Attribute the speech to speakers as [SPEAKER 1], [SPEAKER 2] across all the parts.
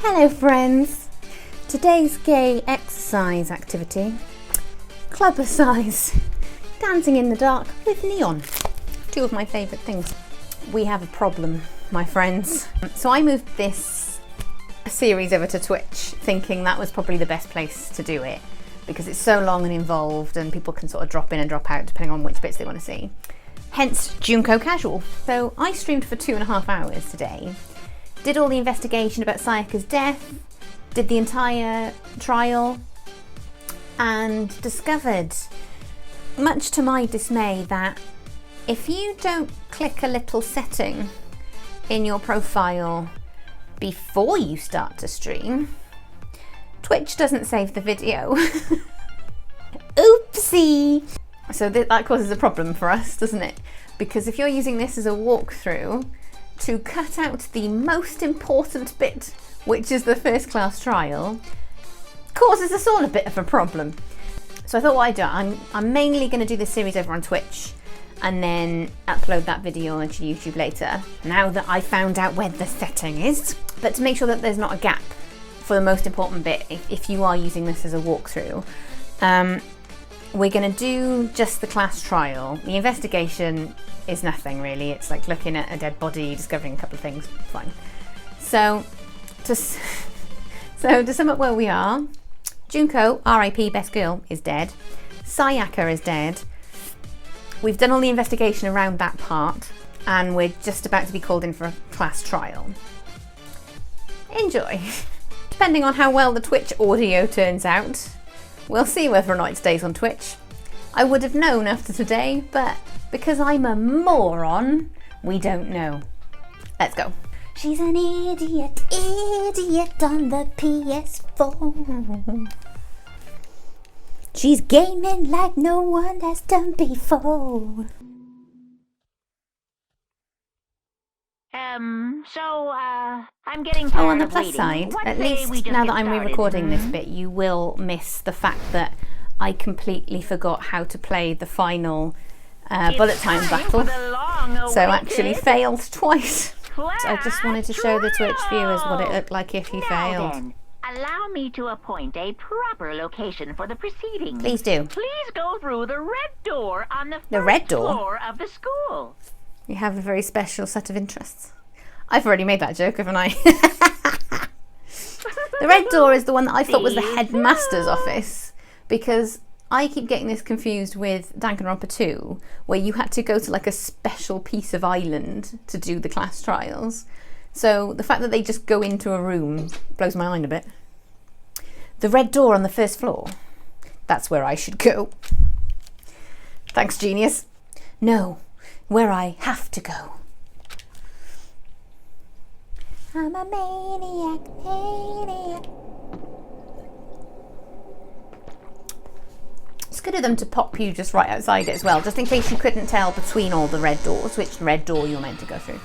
[SPEAKER 1] Hello friends! Today's gay exercise activity, clubber-size, dancing in the dark with neon. Two of my favourite things. We have a problem, my friends. So I moved this series over to Twitch thinking that was probably the best place to do it because it's so long and involved and people can sort of drop in and drop out depending on which bits they want to see. Hence Junko Casual. So I streamed for 2.5 hours today. Did all the investigation about Sayaka's death, did the entire trial, and discovered, much to my dismay, that if you don't click a little setting in your profile before you start to stream, Twitch doesn't save the video. Oopsie! So that causes a problem for us, doesn't it? Because if you're using this as a walkthrough, to cut out the most important bit, which is the first class trial, causes us all a bit of a problem. So I thought what I'd do, I'm mainly going to do this series over on Twitch and then upload that video onto YouTube later, now that I found out where the setting is. But to make sure that there's not a gap for the most important bit, if you are using this as a walkthrough, we're going to do just the class trial. The investigation is nothing really. It's like looking at a dead body, discovering a couple of things, fine. So to sum up where we are, Junko, R.I.P. best girl, is dead. Sayaka is dead. We've done all the investigation around that part and we're just about to be called in for a class trial. Enjoy. Depending on how well the Twitch audio turns out, we'll see whether or not it stays on Twitch. I would have known after today, but because I'm a moron, we don't know. Let's go. She's an idiot on the PS4. She's gaming like no one has done before.
[SPEAKER 2] I'm getting tired
[SPEAKER 1] on the
[SPEAKER 2] of
[SPEAKER 1] plus
[SPEAKER 2] waiting.
[SPEAKER 1] side,
[SPEAKER 2] What
[SPEAKER 1] at
[SPEAKER 2] say
[SPEAKER 1] least
[SPEAKER 2] we just
[SPEAKER 1] now
[SPEAKER 2] get
[SPEAKER 1] that I'm
[SPEAKER 2] started?
[SPEAKER 1] re-recording this bit, you will miss the fact that I completely forgot how to play the final bullet time
[SPEAKER 2] It's
[SPEAKER 1] battle.
[SPEAKER 2] for the long-awaited
[SPEAKER 1] So actually failed twice.
[SPEAKER 2] class
[SPEAKER 1] So I just wanted to show the Twitch viewers what it looked like if you
[SPEAKER 2] Now
[SPEAKER 1] failed.
[SPEAKER 2] then, allow me to appoint a proper location for the proceedings.
[SPEAKER 1] Please do.
[SPEAKER 2] Please go through the red door on the
[SPEAKER 1] The
[SPEAKER 2] first
[SPEAKER 1] red door?
[SPEAKER 2] floor of the school.
[SPEAKER 1] You have a very special set of interests. I've already made that joke, haven't I? The red door is the one that I thought was the headmaster's office, because I keep getting this confused with Danganronpa 2, where you had to go to like a special piece of island to do the class trials. So the fact that they just go into a room blows my mind a bit. The red door on the first floor, that's where I should go. Thanks, genius. No, where I have to go. I'm a maniac. It's good of them to pop you just right outside it as well, just in case you couldn't tell between all the red doors which red door you're meant to go through.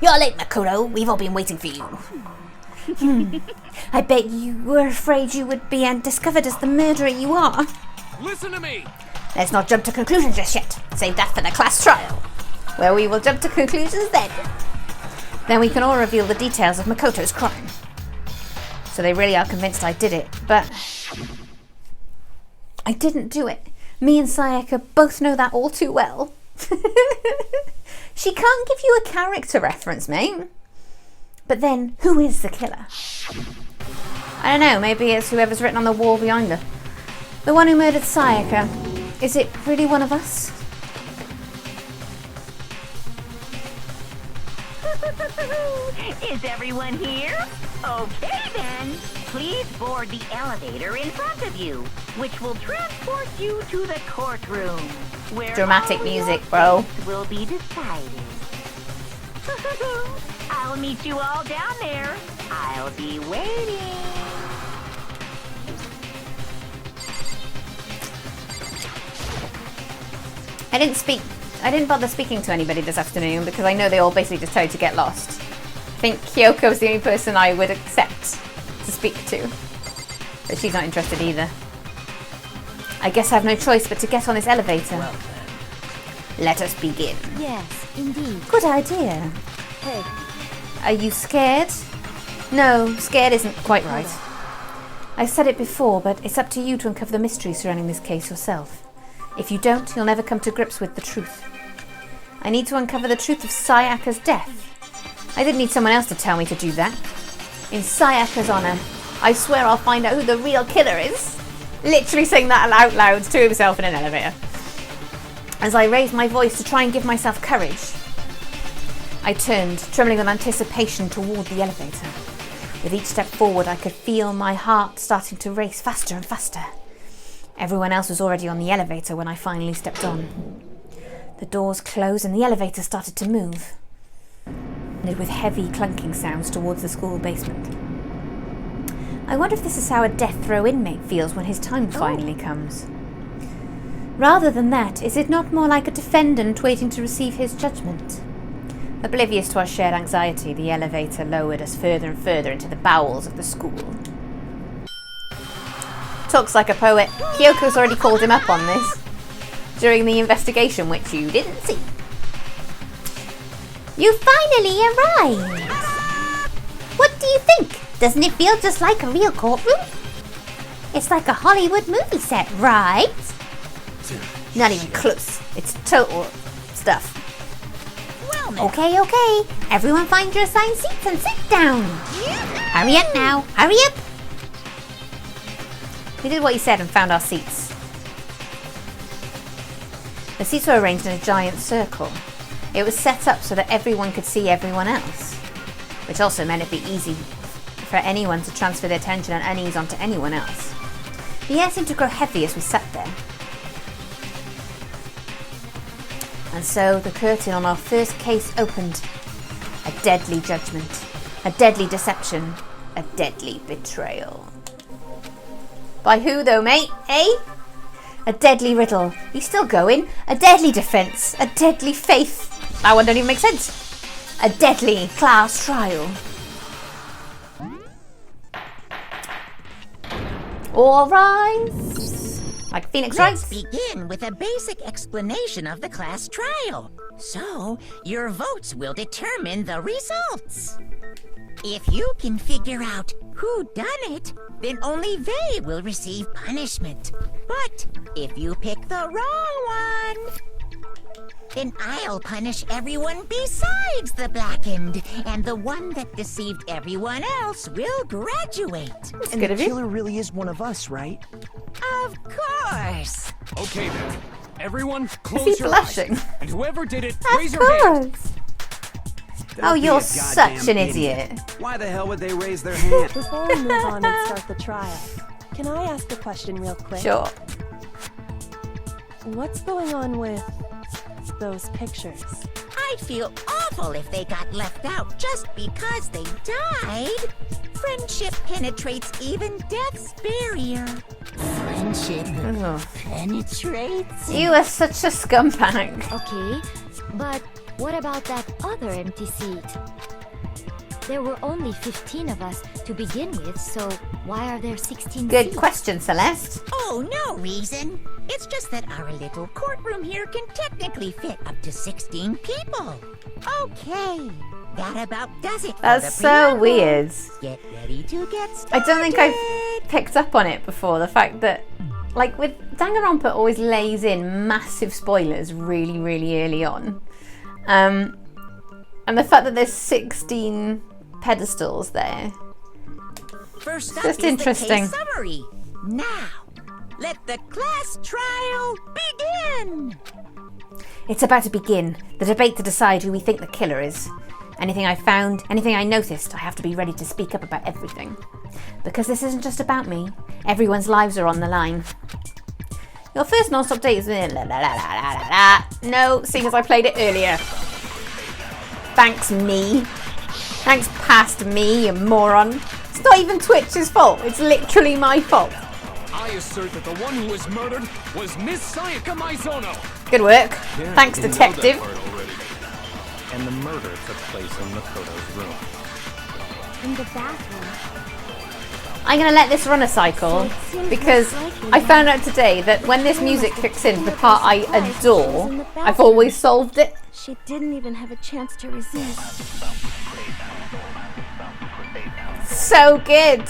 [SPEAKER 1] You're late, Makoto. We've all been waiting for you. I bet you were afraid you would be discovered as the murderer you are.
[SPEAKER 3] Listen to me!
[SPEAKER 1] Let's not jump to conclusions just yet. Save that for the class trial, where we will jump to conclusions then. Then we can all reveal the details of Makoto's crime. So they really are convinced I did it, but I didn't do it. Me and Sayaka both know that all too well. She can't give you a character reference, mate. But then, who is the killer? I don't know, maybe it's whoever's written on the wall behind her. The one who murdered Sayaka. Is it really one of us?
[SPEAKER 2] Is everyone here? Okay then. Please board the elevator in front of you, which will transport you to the courtroom, where
[SPEAKER 1] Dramatic
[SPEAKER 2] all
[SPEAKER 1] music,
[SPEAKER 2] your
[SPEAKER 1] bro.
[SPEAKER 2] fates will be decided. I'll meet you all down there. I'll be waiting.
[SPEAKER 1] I didn't bother speaking to anybody this afternoon because I know they all basically just tried to get lost. I think Kyoko's the only person I would accept to speak to. But she's not interested either. I guess I have no choice but to get on this elevator.
[SPEAKER 3] Well then.
[SPEAKER 1] Let us begin.
[SPEAKER 4] Yes, indeed.
[SPEAKER 1] Good idea.
[SPEAKER 4] Hey,
[SPEAKER 1] Are you scared? No, scared isn't quite right. I've said it before, but it's up to you to uncover the mystery surrounding this case yourself. If you don't, you'll never come to grips with the truth. I need to uncover the truth of Sayaka's death. I didn't need someone else to tell me to do that. In Sayaka's honour, I swear I'll find out who the real killer is. Literally saying that out loud to himself in an elevator. As I raised my voice to try and give myself courage, I turned, trembling with anticipation, toward the elevator. With each step forward, I could feel my heart starting to race faster and faster. Everyone else was already on the elevator when I finally stepped on. The doors closed and the elevator started to move, with heavy clunking sounds towards the school basement. I wonder if this is how a death row inmate feels when his time finally comes. Rather than that, is it not more like a defendant waiting to receive his judgment? Oblivious to our shared anxiety, the elevator lowered us further and further into the bowels of the school. Talks like a poet. Kyoko's already called him up on this during the investigation, which you didn't see.
[SPEAKER 3] You finally arrived! What do you think? Doesn't it feel just like a real courtroom? It's like a Hollywood movie set, right?
[SPEAKER 1] Not even close. It's total stuff.
[SPEAKER 3] Okay. Everyone find your assigned seats and sit down. Hurry up now. Hurry up.
[SPEAKER 1] We did what he said and found our seats. The seats were arranged in a giant circle. It was set up so that everyone could see everyone else, which also meant it'd be easy for anyone to transfer their attention and unease onto anyone else. The air seemed to grow heavy as we sat there. And so the curtain on our first case opened. A deadly judgment, a deadly deception, a deadly betrayal. By who though, mate? Eh? A deadly riddle. You still going? A deadly defence, a deadly faith. That one don't even make sense. A deadly class trial. All rise. Like Phoenix
[SPEAKER 2] Let's
[SPEAKER 1] Wright.
[SPEAKER 2] begin with a basic explanation of the class trial. So, your votes will determine the results. If you can figure out who done it, then only they will receive punishment. But if you pick the wrong one, then I'll punish everyone besides the blackened, and the one that deceived everyone else will graduate.
[SPEAKER 1] It's
[SPEAKER 4] And
[SPEAKER 1] good
[SPEAKER 4] the
[SPEAKER 1] of you.
[SPEAKER 4] killer really is one of us, right?
[SPEAKER 2] Of course.
[SPEAKER 5] Okay then. Everyone,
[SPEAKER 1] Is he
[SPEAKER 5] close your
[SPEAKER 1] blushing?
[SPEAKER 5] eyes. And whoever did it,
[SPEAKER 1] Of
[SPEAKER 5] raise your hand.
[SPEAKER 1] course.
[SPEAKER 6] Don't
[SPEAKER 1] Oh,
[SPEAKER 6] be
[SPEAKER 1] you're
[SPEAKER 6] a
[SPEAKER 1] such
[SPEAKER 6] goddamn
[SPEAKER 1] an idiot.
[SPEAKER 6] Why the hell would they raise their hand?
[SPEAKER 7] Before we move on and start the trial, can I ask a question real quick?
[SPEAKER 1] Sure.
[SPEAKER 7] What's going on with those pictures?
[SPEAKER 2] I'd feel awful if they got left out just because they died. Friendship penetrates even death's barrier. Friendship
[SPEAKER 1] Oh.
[SPEAKER 2] penetrates?
[SPEAKER 1] You are such a scumbag.
[SPEAKER 8] Okay, but what about that other empty seat? There were only 15 of us to begin with, so why are there 16
[SPEAKER 1] Good
[SPEAKER 8] seats?
[SPEAKER 1] question, Celeste.
[SPEAKER 2] Oh, no reason. It's just that our little courtroom here can technically fit up to 16 people. Okay, that about does it for
[SPEAKER 1] That's
[SPEAKER 2] the
[SPEAKER 1] so
[SPEAKER 2] preamble.
[SPEAKER 1] weird.
[SPEAKER 2] Get ready to get
[SPEAKER 1] I
[SPEAKER 2] started.
[SPEAKER 1] don't think I've picked up on it before. The fact that, like, with Danganronpa always lays in massive spoilers really, really early on. And the fact that there's 16 pedestals there.
[SPEAKER 2] First up
[SPEAKER 1] Just
[SPEAKER 2] is
[SPEAKER 1] interesting.
[SPEAKER 2] the case summary. Now, let the class trial begin.
[SPEAKER 1] It's about to begin. The debate to decide who we think the killer is. Anything I found, anything I noticed, I have to be ready to speak up about everything. Because this isn't just about me. Everyone's lives are on the line. Your first non-stop date is la la la la la la la. No, seeing as I played it earlier. Thanks, me. Thanks, past me, you moron. It's not even Twitch's fault. It's literally my fault.
[SPEAKER 5] I assert that the one who was murdered was Miss Sayaka Maizono.
[SPEAKER 1] Good work. Thanks,
[SPEAKER 9] You know
[SPEAKER 1] detective.
[SPEAKER 9] that part already. And the murder took place in Makoto's room.
[SPEAKER 8] In the bathroom.
[SPEAKER 1] I'm going to let this run a cycle because I found out today that when this music kicks in, the part I adore, I've always solved it.
[SPEAKER 7] She didn't even have a chance to resist.
[SPEAKER 1] So good.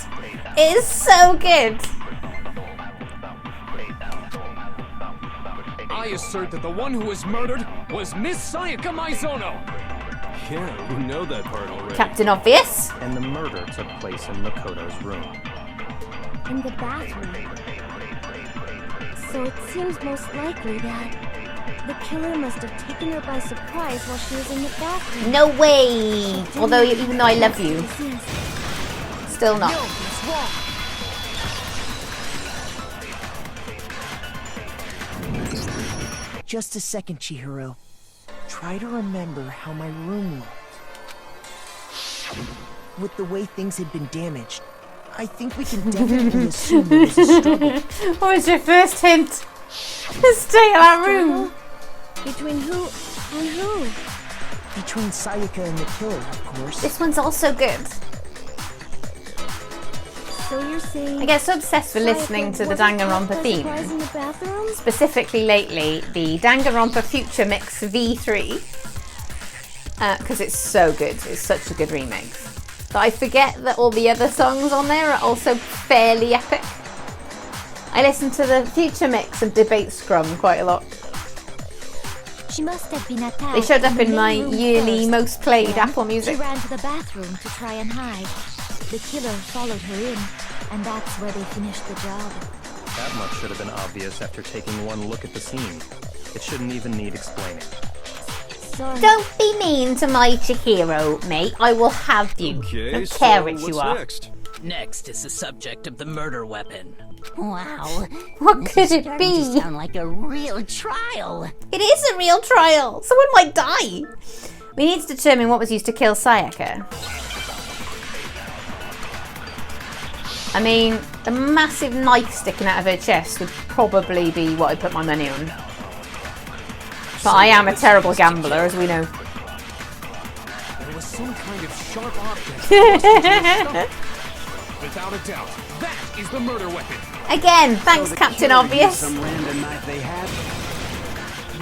[SPEAKER 1] It is so good.
[SPEAKER 5] I assert that the one who was murdered was Miss Sayaka Maizono.
[SPEAKER 9] Yeah, we know that part already.
[SPEAKER 1] Captain Obvious.
[SPEAKER 9] And the murder took place in Makoto's room.
[SPEAKER 7] In the bathroom. So it seems most likely that the killer must have taken her by surprise while she was in the bathroom.
[SPEAKER 1] No way. Although, even though I love you, still not.
[SPEAKER 4] Just a second, Chihiro. Try to remember how my room looked. With the way things had been damaged, I think we can definitely assume there was a struggle.
[SPEAKER 1] What was your first hint? Stay in that room.
[SPEAKER 7] Between who and who?
[SPEAKER 4] Between Sayaka and the killer, of course.
[SPEAKER 1] This one's also good.
[SPEAKER 7] So you're saying
[SPEAKER 1] I get so obsessed with listening to the Danganronpa theme.
[SPEAKER 7] In the bathroom?
[SPEAKER 1] Specifically lately, the Danganronpa Future Mix V3. Because it's so good. It's such a good remix. But I forget that all the other songs on there are also fairly epic. I listen to the Future Mix and Debate Scrum quite a lot.
[SPEAKER 8] She must have been attacked.
[SPEAKER 1] They showed up in my
[SPEAKER 8] the main room
[SPEAKER 1] yearly
[SPEAKER 8] first.
[SPEAKER 1] most played
[SPEAKER 8] Then
[SPEAKER 1] Apple Music.
[SPEAKER 8] She ran to the bathroom to try and hide. The killer followed her in, and that's where they finished the job.
[SPEAKER 9] That much should have been obvious after taking one look at the scene. It shouldn't even need explaining.
[SPEAKER 8] Sorry.
[SPEAKER 1] Don't be mean to my Chihiro, mate. I will have you.
[SPEAKER 5] Okay,
[SPEAKER 1] Don't care
[SPEAKER 5] so
[SPEAKER 1] what you
[SPEAKER 5] what's
[SPEAKER 1] are.
[SPEAKER 5] next?
[SPEAKER 10] Next is the subject of the murder weapon.
[SPEAKER 3] Wow.
[SPEAKER 1] What
[SPEAKER 3] This
[SPEAKER 1] could
[SPEAKER 3] is
[SPEAKER 1] it
[SPEAKER 3] starting to
[SPEAKER 1] be?
[SPEAKER 3] sound like a real trial.
[SPEAKER 1] It is a real trial. Someone might die. We need to determine what was used to kill Sayaka. I mean, the massive knife sticking out of her chest would probably be what I'd put my money on. But I am a terrible gambler, as we know.
[SPEAKER 5] There was some kind of sharp object. Without a doubt, that is the murder weapon.
[SPEAKER 1] Again, thanks,
[SPEAKER 6] So the
[SPEAKER 1] Captain
[SPEAKER 6] killer used
[SPEAKER 1] Obvious.
[SPEAKER 6] Some random knife they had.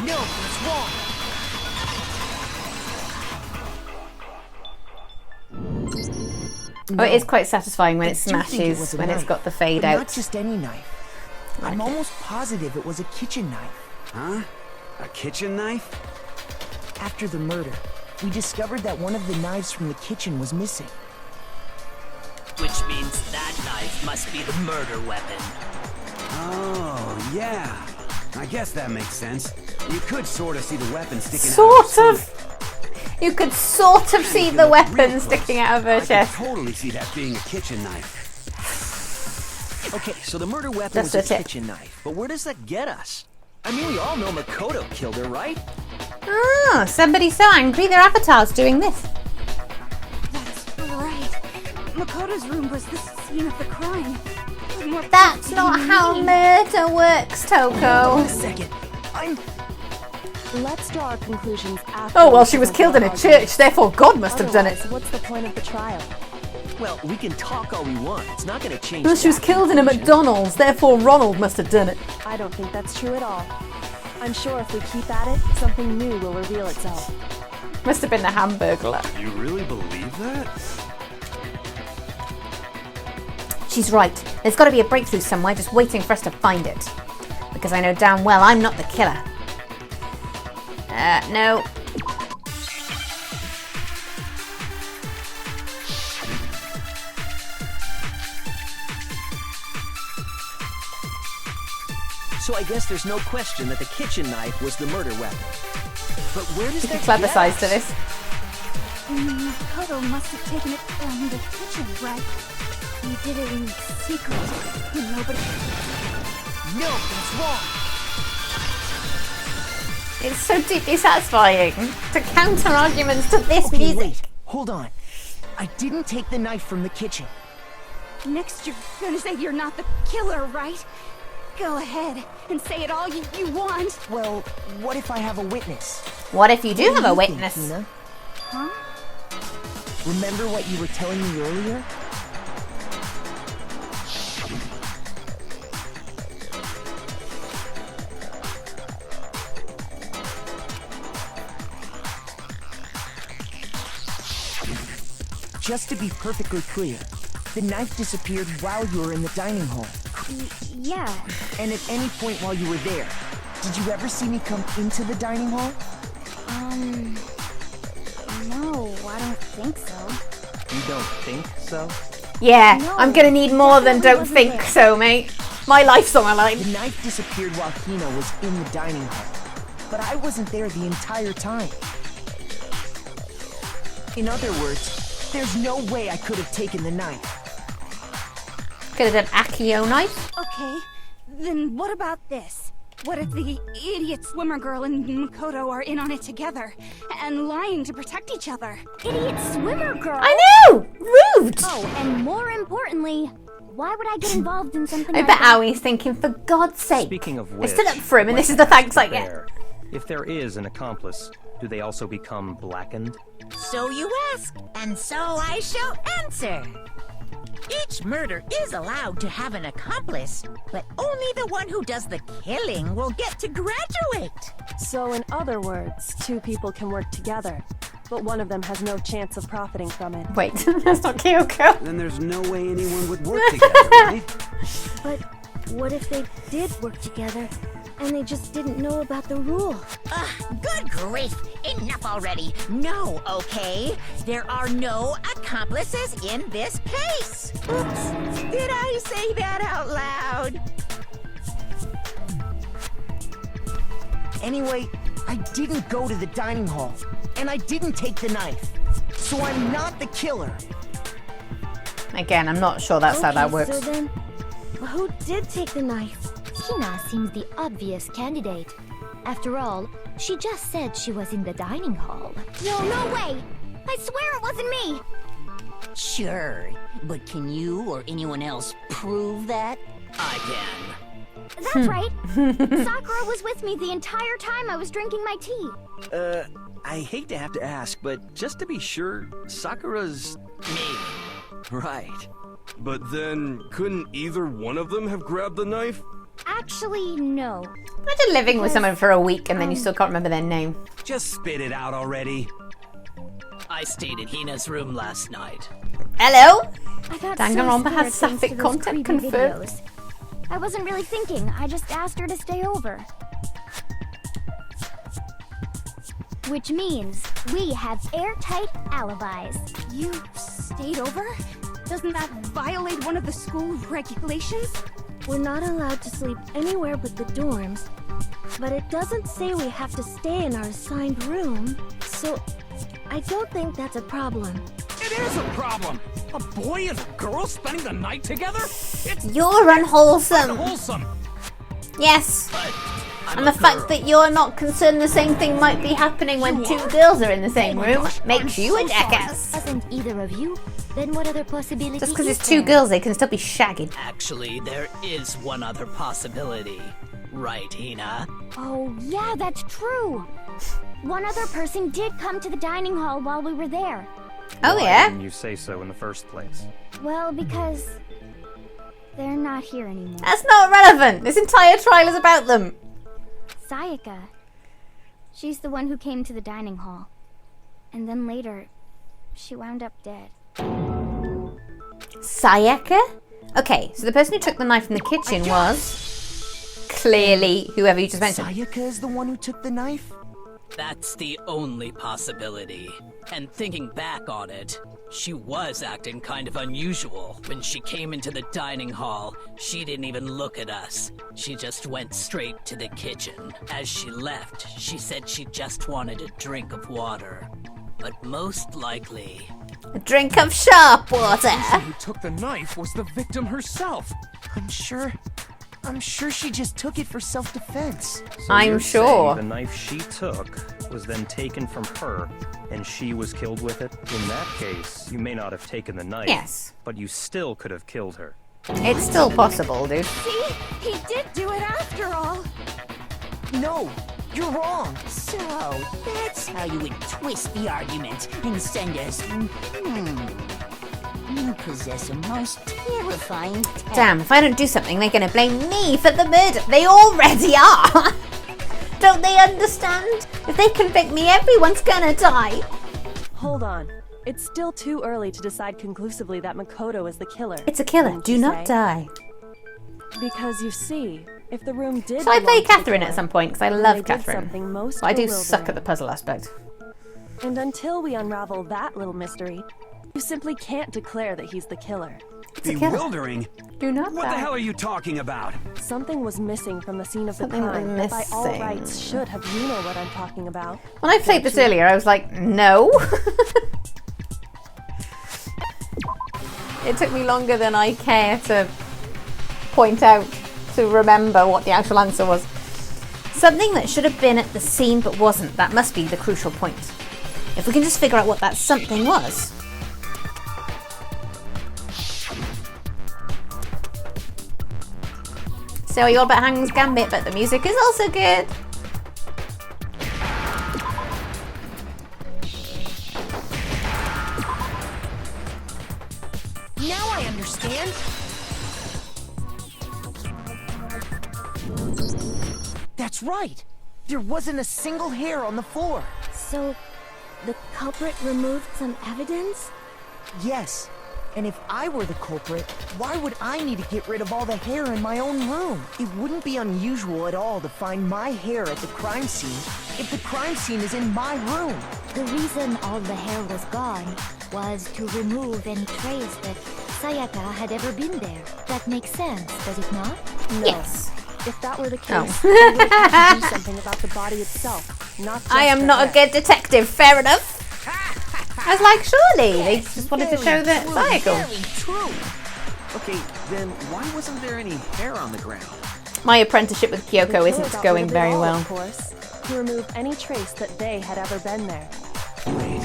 [SPEAKER 5] No, that's wrong.
[SPEAKER 1] Oh, it is quite satisfying when
[SPEAKER 4] I
[SPEAKER 1] it
[SPEAKER 4] do think it
[SPEAKER 1] smashes,
[SPEAKER 4] was a
[SPEAKER 1] when it's
[SPEAKER 4] knife,
[SPEAKER 1] got the fade
[SPEAKER 4] but
[SPEAKER 1] out.
[SPEAKER 4] Not just any knife. I'm almost positive it was a kitchen knife.
[SPEAKER 6] Huh? A kitchen knife?
[SPEAKER 4] After the murder, we discovered that one of the knives from the kitchen was missing.
[SPEAKER 10] Which means that knife must be the murder weapon.
[SPEAKER 6] Oh, yeah. I guess that makes sense. You could sort of see the weapon sticking out.
[SPEAKER 1] Sort of. You could sort of see the weapon sticking out of her chest.
[SPEAKER 6] I could totally see that being a kitchen knife.
[SPEAKER 11] Okay, so the murder weapon
[SPEAKER 1] Just
[SPEAKER 11] was
[SPEAKER 1] a
[SPEAKER 11] a
[SPEAKER 1] tip.
[SPEAKER 11] kitchen knife, but where does that get us? I mean, we all know Makoto killed her, right?
[SPEAKER 1] Ah, somebody's so angry their avatar's doing this.
[SPEAKER 7] That's right. Makoto's room was the scene of the crime. What
[SPEAKER 1] That's
[SPEAKER 7] do
[SPEAKER 1] not
[SPEAKER 7] you
[SPEAKER 1] how
[SPEAKER 7] mean?
[SPEAKER 1] murder works, Toko.
[SPEAKER 4] A second.
[SPEAKER 7] Let's draw our conclusions after.
[SPEAKER 1] Oh, well, she was killed in a church, therefore God must have done it.
[SPEAKER 7] Otherwise, what's the point of the trial?
[SPEAKER 11] Well, we can talk all we want. It's not going to change.
[SPEAKER 1] Well, she was
[SPEAKER 11] that
[SPEAKER 1] killed in a
[SPEAKER 11] conclusion.
[SPEAKER 1] McDonald's, therefore Ronald must have done it.
[SPEAKER 7] I don't think that's true at all. I'm sure if we keep at it, something new will reveal itself.
[SPEAKER 1] Must have been the Hamburglar.
[SPEAKER 9] You really believe that?
[SPEAKER 1] She's right. There's got to be a breakthrough somewhere just waiting for us to find it. Because I know damn well I'm not the killer. No.
[SPEAKER 11] So I guess there's no question that the kitchen knife was the murder weapon. But where does that
[SPEAKER 1] Clever
[SPEAKER 11] get
[SPEAKER 1] size
[SPEAKER 11] us?
[SPEAKER 1] to this.
[SPEAKER 7] Makoto must have taken it from the kitchen, right? He did it in secret. Nobody.
[SPEAKER 11] No, that's wrong.
[SPEAKER 1] It's so deeply satisfying to counter arguments to this
[SPEAKER 4] Okay,
[SPEAKER 1] music.
[SPEAKER 4] wait. Hold on. I didn't take the knife from the kitchen.
[SPEAKER 7] Next, you're gonna say you're not the killer, right? Go ahead and say it all you want.
[SPEAKER 4] Well, what if I have a witness?
[SPEAKER 1] What if you do have a
[SPEAKER 4] What do you
[SPEAKER 1] witness?
[SPEAKER 4] think, Tina?
[SPEAKER 7] Huh?
[SPEAKER 4] Remember what you were telling me earlier? just to be perfectly clear, the knife disappeared while you were in the dining hall.
[SPEAKER 7] Yeah.
[SPEAKER 4] And at any point while you were there, did you ever see me come into the dining hall?
[SPEAKER 7] No, I don't think so.
[SPEAKER 9] You don't think so?
[SPEAKER 1] Yeah,
[SPEAKER 7] No,
[SPEAKER 1] I'm gonna need more than
[SPEAKER 7] definitely
[SPEAKER 1] don't
[SPEAKER 7] wasn't
[SPEAKER 1] think
[SPEAKER 7] there.
[SPEAKER 1] so, mate. My life's on my line.
[SPEAKER 4] The knife disappeared while Hina was in the dining hall, but I wasn't there the entire time. In other words, there's no way I could have taken the knife.
[SPEAKER 1] Could have done Akio knife.
[SPEAKER 7] Okay, then what about this? What if the idiot swimmer girl and Makoto are in on it together and lying to protect each other?
[SPEAKER 3] Idiot swimmer girl!
[SPEAKER 1] I know! Rude!
[SPEAKER 3] Oh, and more importantly, why would I get involved in something
[SPEAKER 1] I
[SPEAKER 3] like
[SPEAKER 1] bet
[SPEAKER 3] that?
[SPEAKER 1] Aoi's thinking, for God's sake.
[SPEAKER 9] Speaking of
[SPEAKER 1] I
[SPEAKER 9] which,
[SPEAKER 1] stood up for him and this is the thanks I get.
[SPEAKER 9] there. If there is an accomplice, do they also become blackened?
[SPEAKER 12] So you ask, and so I shall answer. Each murder is allowed to have an accomplice, but only the one who does the killing will get to graduate.
[SPEAKER 13] So in other words, two people can work together, but one of them has no chance of profiting from it.
[SPEAKER 1] Wait, that's not Kyoko.
[SPEAKER 6] Then there's no way anyone would work together, right?
[SPEAKER 8] But what if they did work together and they just didn't know about the rule?
[SPEAKER 12] Good grief! Enough already! No, okay? There are no accomplices in this case! Oops! Did I say that out loud?
[SPEAKER 4] Anyway, I didn't go to the dining hall, and I didn't take the knife. So I'm not the killer.
[SPEAKER 1] Again, I'm not sure that's how that works.
[SPEAKER 8] So then, who did take the knife?
[SPEAKER 3] Hina seems the obvious candidate. After all, she just said she was in the dining hall. No way! I swear it wasn't me!
[SPEAKER 12] Sure, but can you or anyone else prove that?
[SPEAKER 10] I can.
[SPEAKER 3] That's right. Sakura was with me the entire time I was drinking my tea.
[SPEAKER 11] I hate to have to ask, but just to be sure, Sakura's...
[SPEAKER 10] Me.
[SPEAKER 11] Right.
[SPEAKER 5] But then, couldn't either one of them have grabbed the knife?
[SPEAKER 3] Actually, no.
[SPEAKER 1] Imagine living with someone for a week and then you still can't remember their name.
[SPEAKER 6] Just spit it out already.
[SPEAKER 10] I stayed in Hina's room last night.
[SPEAKER 1] Hello?
[SPEAKER 3] I got
[SPEAKER 1] Danganronpa
[SPEAKER 3] so
[SPEAKER 1] has
[SPEAKER 3] scared thanks
[SPEAKER 1] sapphic
[SPEAKER 3] to those
[SPEAKER 1] content
[SPEAKER 3] creepy
[SPEAKER 1] confirmed.
[SPEAKER 3] videos. I wasn't really thinking. I just asked her to stay over. Which means we have airtight alibis.
[SPEAKER 7] You stayed over? Doesn't that violate one of the school regulations?
[SPEAKER 8] We're not allowed to sleep anywhere but the dorms, but it doesn't say we have to stay in our assigned room, so I don't think that's a problem.
[SPEAKER 5] It is a problem! A boy and a girl spending the night together? It's
[SPEAKER 1] You're unwholesome.
[SPEAKER 5] unwholesome!
[SPEAKER 1] Yes.
[SPEAKER 10] But I'm
[SPEAKER 1] And the
[SPEAKER 10] a
[SPEAKER 1] fact
[SPEAKER 10] girl.
[SPEAKER 1] that you're not concerned the same thing might be happening when two girls are in the same room makes you a jackass.
[SPEAKER 3] Wasn't either of you? Then what other possibility
[SPEAKER 1] Just because
[SPEAKER 3] is
[SPEAKER 1] it's two
[SPEAKER 3] there?
[SPEAKER 1] girls, they can still be shagging.
[SPEAKER 10] Actually, there is one other possibility. Right, Hina?
[SPEAKER 3] Oh, yeah, that's true. One other person did come to the dining hall while we were there.
[SPEAKER 1] Oh,
[SPEAKER 9] Why
[SPEAKER 1] yeah?
[SPEAKER 9] didn't you say so in the first place?
[SPEAKER 3] Well, because they're not here anymore.
[SPEAKER 1] That's not relevant. This entire trial is about them.
[SPEAKER 3] Sayaka. She's the one who came to the dining hall. And then later, she wound up dead.
[SPEAKER 1] Sayaka? Okay, so the person who took the knife from the kitchen was clearly whoever you just mentioned.
[SPEAKER 4] Sayaka is the one who took the knife?
[SPEAKER 10] That's the only possibility. And thinking back on it, she was acting kind of unusual. When she came into the dining hall, she didn't even look at us. She just went straight to the kitchen. As she left, she said she just wanted a drink of water. But most likely...
[SPEAKER 1] A drink of sharp water.
[SPEAKER 5] Who took the knife was the victim herself.
[SPEAKER 4] I'm sure she just took it for self-defense.
[SPEAKER 9] So
[SPEAKER 1] I'm
[SPEAKER 9] you're
[SPEAKER 1] sure.
[SPEAKER 9] saying the knife she took was then taken from her, and she was killed with it? In that case, you may not have taken the knife.
[SPEAKER 1] Yes.
[SPEAKER 9] But you still could have killed her.
[SPEAKER 1] It's still possible, dude.
[SPEAKER 7] See? He did do it after all.
[SPEAKER 4] No, you're wrong.
[SPEAKER 12] So, that's how you would twist the argument and send us... You possess a most terrifying talent.
[SPEAKER 1] Damn, if I don't do something, they're gonna blame me for the murder. They already are. Don't they understand? If they convict me, everyone's gonna die.
[SPEAKER 13] Hold on. It's still too early to decide conclusively that Makoto is the killer.
[SPEAKER 1] It's a killer.
[SPEAKER 13] wouldn't
[SPEAKER 1] Do
[SPEAKER 13] you
[SPEAKER 1] not
[SPEAKER 13] say?
[SPEAKER 1] die.
[SPEAKER 13] Because you see, if the room did
[SPEAKER 1] Shall I play
[SPEAKER 13] belong to the
[SPEAKER 1] Catherine at
[SPEAKER 13] killer,
[SPEAKER 1] some point? Because I
[SPEAKER 13] then
[SPEAKER 1] love
[SPEAKER 13] they did
[SPEAKER 1] Catherine.
[SPEAKER 13] something most
[SPEAKER 1] But I do suck
[SPEAKER 13] bewildering.
[SPEAKER 1] at the puzzle aspect.
[SPEAKER 13] And until we unravel that little mystery, you simply can't declare that he's the killer.
[SPEAKER 1] It's a killer.
[SPEAKER 6] Bewildering?
[SPEAKER 1] Do not
[SPEAKER 6] What
[SPEAKER 1] die.
[SPEAKER 6] the hell are you talking about?
[SPEAKER 13] Something was missing from the scene of
[SPEAKER 1] Something
[SPEAKER 13] the
[SPEAKER 1] was
[SPEAKER 13] crime that by all
[SPEAKER 1] missing.
[SPEAKER 13] rights should have. You know what I'm talking about.
[SPEAKER 1] When I played this earlier, I was like, no. It took me longer than I care to point out to remember what the actual answer was. Something that should have been at the scene but wasn't. That must be the crucial point. If we can just figure out what that something was. So you're all about Hang's Gambit, but the music is also good.
[SPEAKER 4] Now I understand. That's right. There wasn't a single hair on the floor.
[SPEAKER 8] So, the culprit removed some evidence?
[SPEAKER 4] Yes. And if I were the culprit, why would I need to get rid of all the hair in my own room? It wouldn't be unusual at all to find my hair at the crime scene if the crime scene is in my room.
[SPEAKER 8] The reason all the hair was gone was to remove any trace that Sayaka had ever been there. That makes sense, does it not?
[SPEAKER 13] No.
[SPEAKER 1] Yes.
[SPEAKER 13] If that were the
[SPEAKER 1] Oh.
[SPEAKER 13] case, we would have to do something about the body itself, not just
[SPEAKER 1] I am
[SPEAKER 13] the
[SPEAKER 1] not a
[SPEAKER 13] hair.
[SPEAKER 1] good detective, fair enough. I was like, surely they just wanted to show that cycle.
[SPEAKER 11] Very true. Okay, then why wasn't there any hair on the ground?
[SPEAKER 1] My apprenticeship with
[SPEAKER 13] The killer
[SPEAKER 1] Kyoko isn't
[SPEAKER 13] got
[SPEAKER 1] going
[SPEAKER 13] rid of it
[SPEAKER 1] very
[SPEAKER 13] all,
[SPEAKER 1] well.
[SPEAKER 13] Of course, to remove any trace that they had ever been there.
[SPEAKER 6] Wait,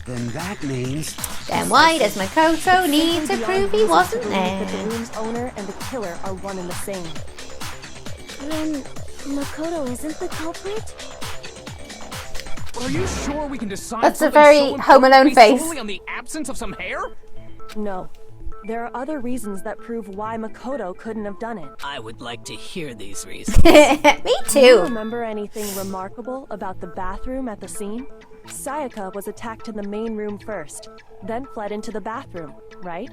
[SPEAKER 6] then that means...
[SPEAKER 1] Then why does Makoto need to
[SPEAKER 13] Simply
[SPEAKER 1] prove
[SPEAKER 13] beyond
[SPEAKER 1] he
[SPEAKER 13] reason
[SPEAKER 1] wasn't
[SPEAKER 13] to believe that the
[SPEAKER 1] there?
[SPEAKER 13] room's owner and the killer are one and the same.
[SPEAKER 8] Then Makoto isn't the culprit?
[SPEAKER 5] Are you sure we can decide
[SPEAKER 1] That's a
[SPEAKER 5] something
[SPEAKER 1] very
[SPEAKER 5] so
[SPEAKER 1] Home
[SPEAKER 5] important
[SPEAKER 1] Alone
[SPEAKER 5] based
[SPEAKER 1] face.
[SPEAKER 5] solely on the absence of some hair?
[SPEAKER 13] No. There are other reasons that prove why Makoto couldn't have done it.
[SPEAKER 10] I would like to hear these reasons.
[SPEAKER 1] Me
[SPEAKER 13] Do you
[SPEAKER 1] too.
[SPEAKER 13] remember anything remarkable about the bathroom at the scene? Sayaka was attacked in the main room first, then fled into the bathroom, right?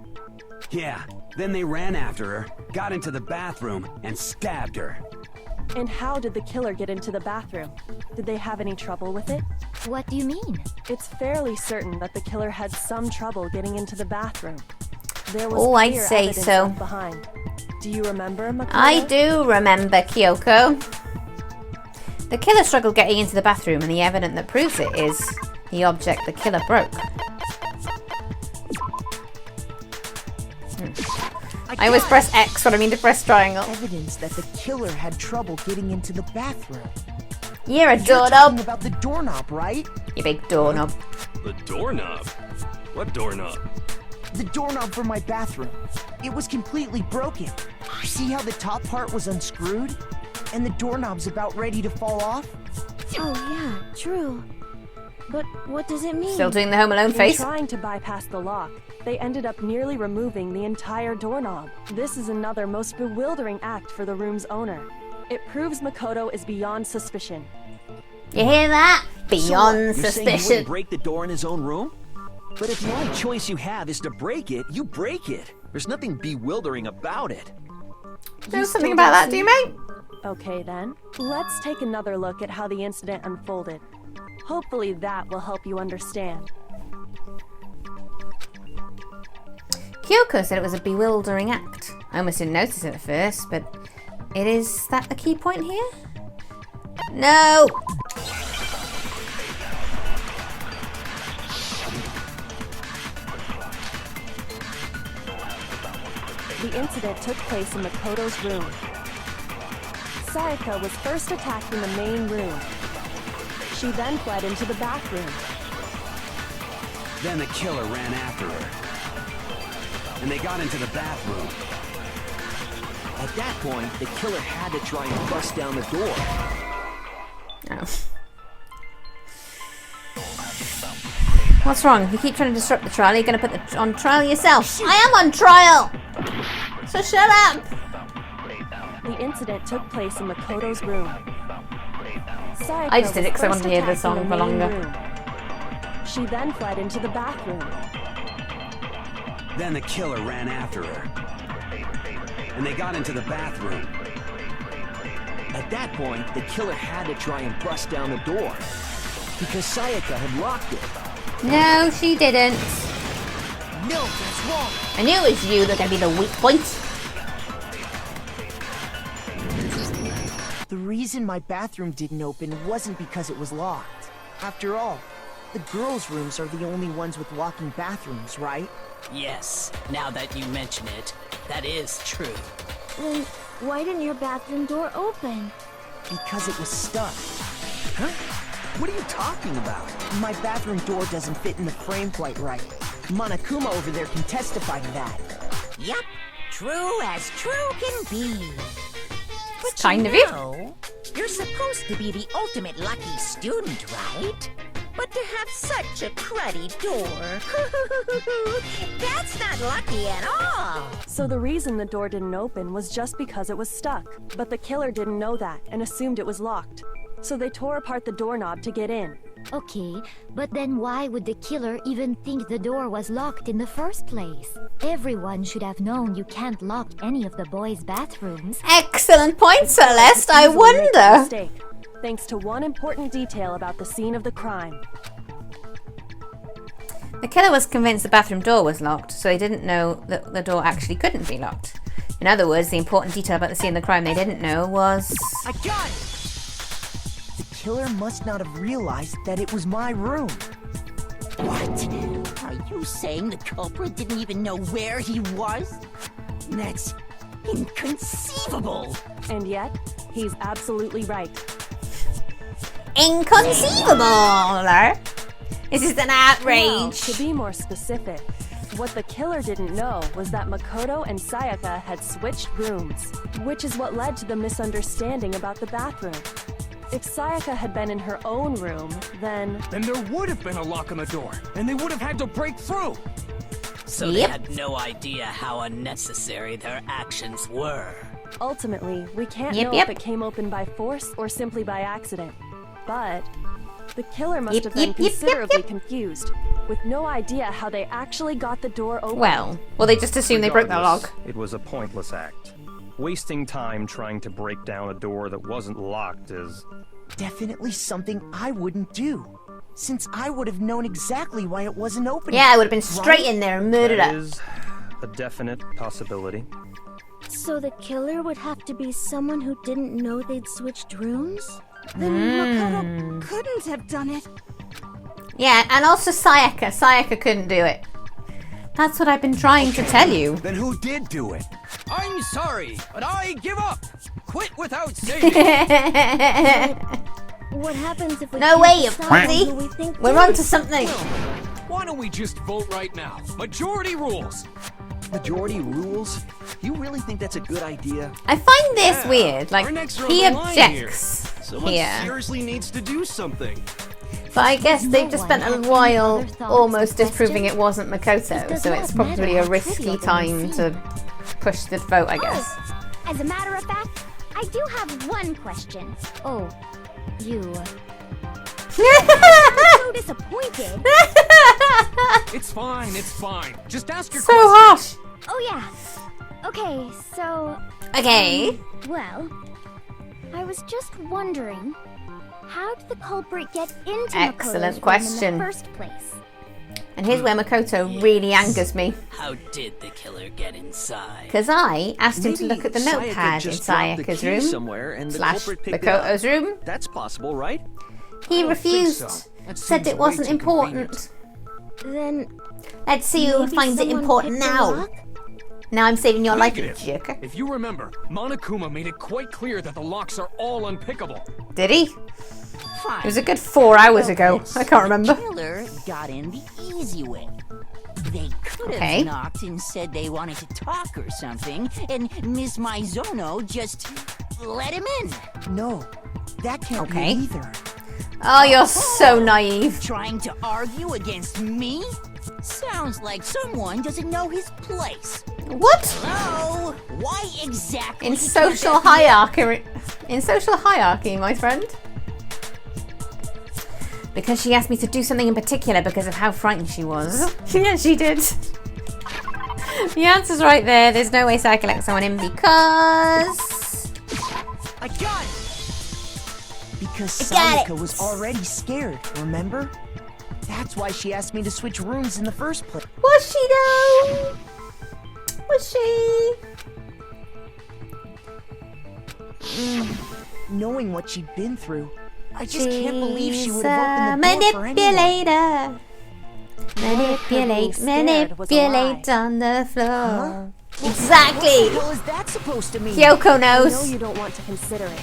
[SPEAKER 6] Yeah, then they ran after her, got into the bathroom, and stabbed her.
[SPEAKER 13] And how did the killer get into the bathroom? Did they have any trouble with it?
[SPEAKER 8] What do you mean?
[SPEAKER 13] It's fairly certain that the killer had some trouble getting into the bathroom. There was
[SPEAKER 1] Oh, I'd
[SPEAKER 13] clear
[SPEAKER 1] say
[SPEAKER 13] evidence
[SPEAKER 1] so.
[SPEAKER 13] left behind. Do you remember, Makoto?
[SPEAKER 1] I do remember Kyoko. The killer struggled getting into the bathroom, and the evidence that proves it is the object the killer broke. I always press X when I mean to press triangle.
[SPEAKER 4] Evidence that the killer had trouble getting into the bathroom.
[SPEAKER 1] You're a
[SPEAKER 4] You're talking
[SPEAKER 1] doorknob.
[SPEAKER 4] about the doorknob, right?
[SPEAKER 1] You big doorknob.
[SPEAKER 5] The doorknob? What doorknob?
[SPEAKER 4] The doorknob for my bathroom. It was completely broken. See how the top part was unscrewed? And the doorknob's about ready to fall off?
[SPEAKER 8] Oh yeah, true. But what does it mean?
[SPEAKER 1] Still doing the Home Alone
[SPEAKER 13] In
[SPEAKER 1] face.
[SPEAKER 13] trying to bypass the lock, they ended up nearly removing the entire doorknob. This is another most bewildering act for the room's owner. It proves Makoto is beyond suspicion.
[SPEAKER 1] You hear that? Beyond
[SPEAKER 11] So what, you're saying he
[SPEAKER 1] suspicion.
[SPEAKER 11] wouldn't break the door in his own room? But if the only choice you have is to break it, you break it. There's nothing bewildering about it.
[SPEAKER 1] There's something about that, do you, mate?
[SPEAKER 13] Okay then, let's take another look at how the incident unfolded. Hopefully that will help you understand.
[SPEAKER 1] Kyoko said it was a bewildering act. I almost didn't notice it at first, but is that the key point here? No!
[SPEAKER 13] The incident took place in Makoto's room. Sayaka was first attacked in the main room. She then fled into the bathroom.
[SPEAKER 6] Then the killer ran after her. And they got into the bathroom.
[SPEAKER 11] At that point, the killer had to try and bust down the door.
[SPEAKER 1] Oh. What's wrong? You keep trying to disrupt the trial. You're going to put it on trial yourself. I am on trial! So shut up!
[SPEAKER 13] The incident took place in Makoto's room. Sayaka
[SPEAKER 1] I just did it
[SPEAKER 13] was
[SPEAKER 1] because I wanted to hear the
[SPEAKER 13] first
[SPEAKER 1] song
[SPEAKER 13] attacked
[SPEAKER 1] for
[SPEAKER 13] in the main
[SPEAKER 1] longer.
[SPEAKER 13] room. She then fled into the bathroom.
[SPEAKER 6] Then the killer ran after her. And they got into the bathroom.
[SPEAKER 11] At that point, the killer had to try and bust down the door. Because Sayaka had locked it.
[SPEAKER 1] No, she didn't.
[SPEAKER 4] No, that's wrong.
[SPEAKER 1] I knew it was you that gonna be the weak point.
[SPEAKER 4] The reason my bathroom didn't open wasn't because it was locked. After all, the girls' rooms are the only ones with locking bathrooms, right?
[SPEAKER 10] Yes, now that you mention it, that is true.
[SPEAKER 3] Then why didn't your bathroom door open?
[SPEAKER 4] Because it was stuck.
[SPEAKER 11] Huh? What are you talking about?
[SPEAKER 4] My bathroom door doesn't fit in the frame quite right. Monokuma over there can testify to that.
[SPEAKER 12] Yup, true as true can be. But
[SPEAKER 1] Kind of you.
[SPEAKER 12] You're supposed to be the ultimate lucky student, right? But to have such a cruddy door, that's not lucky at all.
[SPEAKER 13] So the reason the door didn't open was just because it was stuck. But the killer didn't know that and assumed it was locked. So they tore apart the doorknob to get in.
[SPEAKER 8] Okay, but then why would the killer even think the door was locked in the first place? Everyone should have known you can't lock any of the boys' bathrooms.
[SPEAKER 1] Excellent point, Celeste. I
[SPEAKER 13] Easily make a
[SPEAKER 1] wonder.
[SPEAKER 13] mistake, thanks to one important detail about the scene of the crime.
[SPEAKER 1] The killer was convinced the bathroom door was locked, so they didn't know that the door actually couldn't be locked. In other words, the important detail about the scene of the crime they didn't know was...
[SPEAKER 4] I got it! The killer must not have realized that it was my room.
[SPEAKER 12] What? Are you saying the culprit didn't even know where he was? That's inconceivable.
[SPEAKER 13] And yet, he's absolutely right.
[SPEAKER 1] Inconceivable! This is an
[SPEAKER 13] Well,
[SPEAKER 1] outrage.
[SPEAKER 13] to be more specific, what the killer didn't know was that Makoto and Sayaka had switched rooms, which is what led to the misunderstanding about the bathroom. If Sayaka had been in her own room, then
[SPEAKER 5] there would have been a lock on the door, and they would have had to break through.
[SPEAKER 10] So they had no idea how unnecessary their actions were.
[SPEAKER 13] ultimately, we can't
[SPEAKER 1] Yep,
[SPEAKER 13] know
[SPEAKER 1] yep.
[SPEAKER 13] if it came open by force or simply by accident. But the killer must have been considerably confused, with no idea how they actually got the door open.
[SPEAKER 1] Well, they just assumed they broke the log.
[SPEAKER 9] It was a pointless act. Wasting time trying to break down a door that wasn't locked is...
[SPEAKER 4] definitely something I wouldn't do, since I would have known exactly why it wasn't open.
[SPEAKER 1] Yeah, I would have been straight in there and murdered
[SPEAKER 9] That
[SPEAKER 1] her.
[SPEAKER 9] is a definite possibility.
[SPEAKER 3] So the killer would have to be someone who didn't know they'd switched rooms?
[SPEAKER 7] Then Makoto couldn't have done it.
[SPEAKER 1] Yeah, and also Sayaka. Sayaka couldn't do it. That's what I've been trying to tell you.
[SPEAKER 6] Then who did do it?
[SPEAKER 5] I'm sorry, but I give up. Quit without saving.
[SPEAKER 3] What happens if we
[SPEAKER 1] No
[SPEAKER 3] can't
[SPEAKER 1] way, you
[SPEAKER 3] decide
[SPEAKER 1] pussy.
[SPEAKER 3] who we think
[SPEAKER 1] We're
[SPEAKER 3] did
[SPEAKER 1] onto
[SPEAKER 3] it?
[SPEAKER 1] something.
[SPEAKER 5] Why don't we just vote right now? Majority rules.
[SPEAKER 11] Majority rules? You really think that's a good idea?
[SPEAKER 1] I find this weird. Like,
[SPEAKER 5] our necks are
[SPEAKER 1] he
[SPEAKER 5] on the line
[SPEAKER 1] objects
[SPEAKER 5] Someone
[SPEAKER 1] here.
[SPEAKER 5] seriously needs to do something.
[SPEAKER 1] But I guess they've just spent a while
[SPEAKER 3] other thoughts
[SPEAKER 1] almost
[SPEAKER 3] or
[SPEAKER 1] disproving it
[SPEAKER 3] questions?
[SPEAKER 1] wasn't Makoto,
[SPEAKER 3] It does
[SPEAKER 1] so
[SPEAKER 3] not
[SPEAKER 1] it's probably
[SPEAKER 3] matter
[SPEAKER 1] a
[SPEAKER 3] how
[SPEAKER 1] risky
[SPEAKER 3] trivial they
[SPEAKER 1] time
[SPEAKER 3] may
[SPEAKER 1] to push the vote, I guess.
[SPEAKER 3] As a matter of fact, I do have one question.
[SPEAKER 8] Oh, you.
[SPEAKER 3] I'm so disappointed.
[SPEAKER 5] It's fine, it's fine. Just ask your
[SPEAKER 1] So
[SPEAKER 5] question.
[SPEAKER 1] harsh.
[SPEAKER 3] Oh yeah. Okay, so...
[SPEAKER 1] Okay.
[SPEAKER 3] Well, I was just wondering, how did the culprit get into
[SPEAKER 1] Excellent
[SPEAKER 3] Makoto's
[SPEAKER 1] question.
[SPEAKER 3] room in the first place?
[SPEAKER 1] And here's where Makoto really angers me.
[SPEAKER 10] How did the killer get inside?
[SPEAKER 1] Because I asked him to
[SPEAKER 11] Maybe
[SPEAKER 1] look at the
[SPEAKER 11] Sayaka
[SPEAKER 1] notepad in
[SPEAKER 11] just dropped the
[SPEAKER 1] Sayaka's
[SPEAKER 11] key
[SPEAKER 1] room
[SPEAKER 11] somewhere and the
[SPEAKER 1] slash
[SPEAKER 11] culprit picked it up.
[SPEAKER 1] Makoto's room.
[SPEAKER 11] That's possible, right?
[SPEAKER 1] He
[SPEAKER 5] don't think
[SPEAKER 1] refused.
[SPEAKER 5] so. That
[SPEAKER 1] Said
[SPEAKER 5] seems
[SPEAKER 1] it wasn't
[SPEAKER 5] way too
[SPEAKER 1] important.
[SPEAKER 3] Then
[SPEAKER 1] Let's see who
[SPEAKER 3] maybe
[SPEAKER 1] finds it
[SPEAKER 3] someone
[SPEAKER 1] important
[SPEAKER 3] picked the
[SPEAKER 1] now.
[SPEAKER 3] lock?
[SPEAKER 1] Now I'm saving your life, you
[SPEAKER 5] Negative.
[SPEAKER 1] jerker.
[SPEAKER 5] If you remember, Monokuma made it quite clear that the locks are all unpickable.
[SPEAKER 1] Did he?
[SPEAKER 12] Fine.
[SPEAKER 1] It was a good 4 hours ago. I can't remember.
[SPEAKER 12] The killer got in the easy way. They could have
[SPEAKER 1] Okay.
[SPEAKER 12] knocked and said they wanted to talk or something, and Miss Maizono just let him in.
[SPEAKER 4] No, that can't
[SPEAKER 1] Okay.
[SPEAKER 4] be either.
[SPEAKER 1] Oh, you're so naive.
[SPEAKER 12] Trying to argue against me? Sounds like someone doesn't know his place.
[SPEAKER 1] What?
[SPEAKER 12] Hello? Why exactly?
[SPEAKER 1] In
[SPEAKER 12] can't
[SPEAKER 1] social
[SPEAKER 12] that be-
[SPEAKER 1] hierarchy, my friend. Because she asked me to do something in particular because of how frightened she was. Yeah, she did. The answer's right there. There's no way Sayaka let someone in because...
[SPEAKER 4] I got it! Because Sayaka was already scared, remember? That's why she asked me to switch rooms in the first place.
[SPEAKER 1] Was she though? Was she?
[SPEAKER 4] Knowing what she'd been through, I just can't believe she would have opened the door for anyone.
[SPEAKER 1] Manipulate on the floor.
[SPEAKER 4] Huh?
[SPEAKER 1] Exactly.
[SPEAKER 4] What the hell is that supposed to mean?
[SPEAKER 1] Kyoko knows.
[SPEAKER 13] I know you don't want to consider it,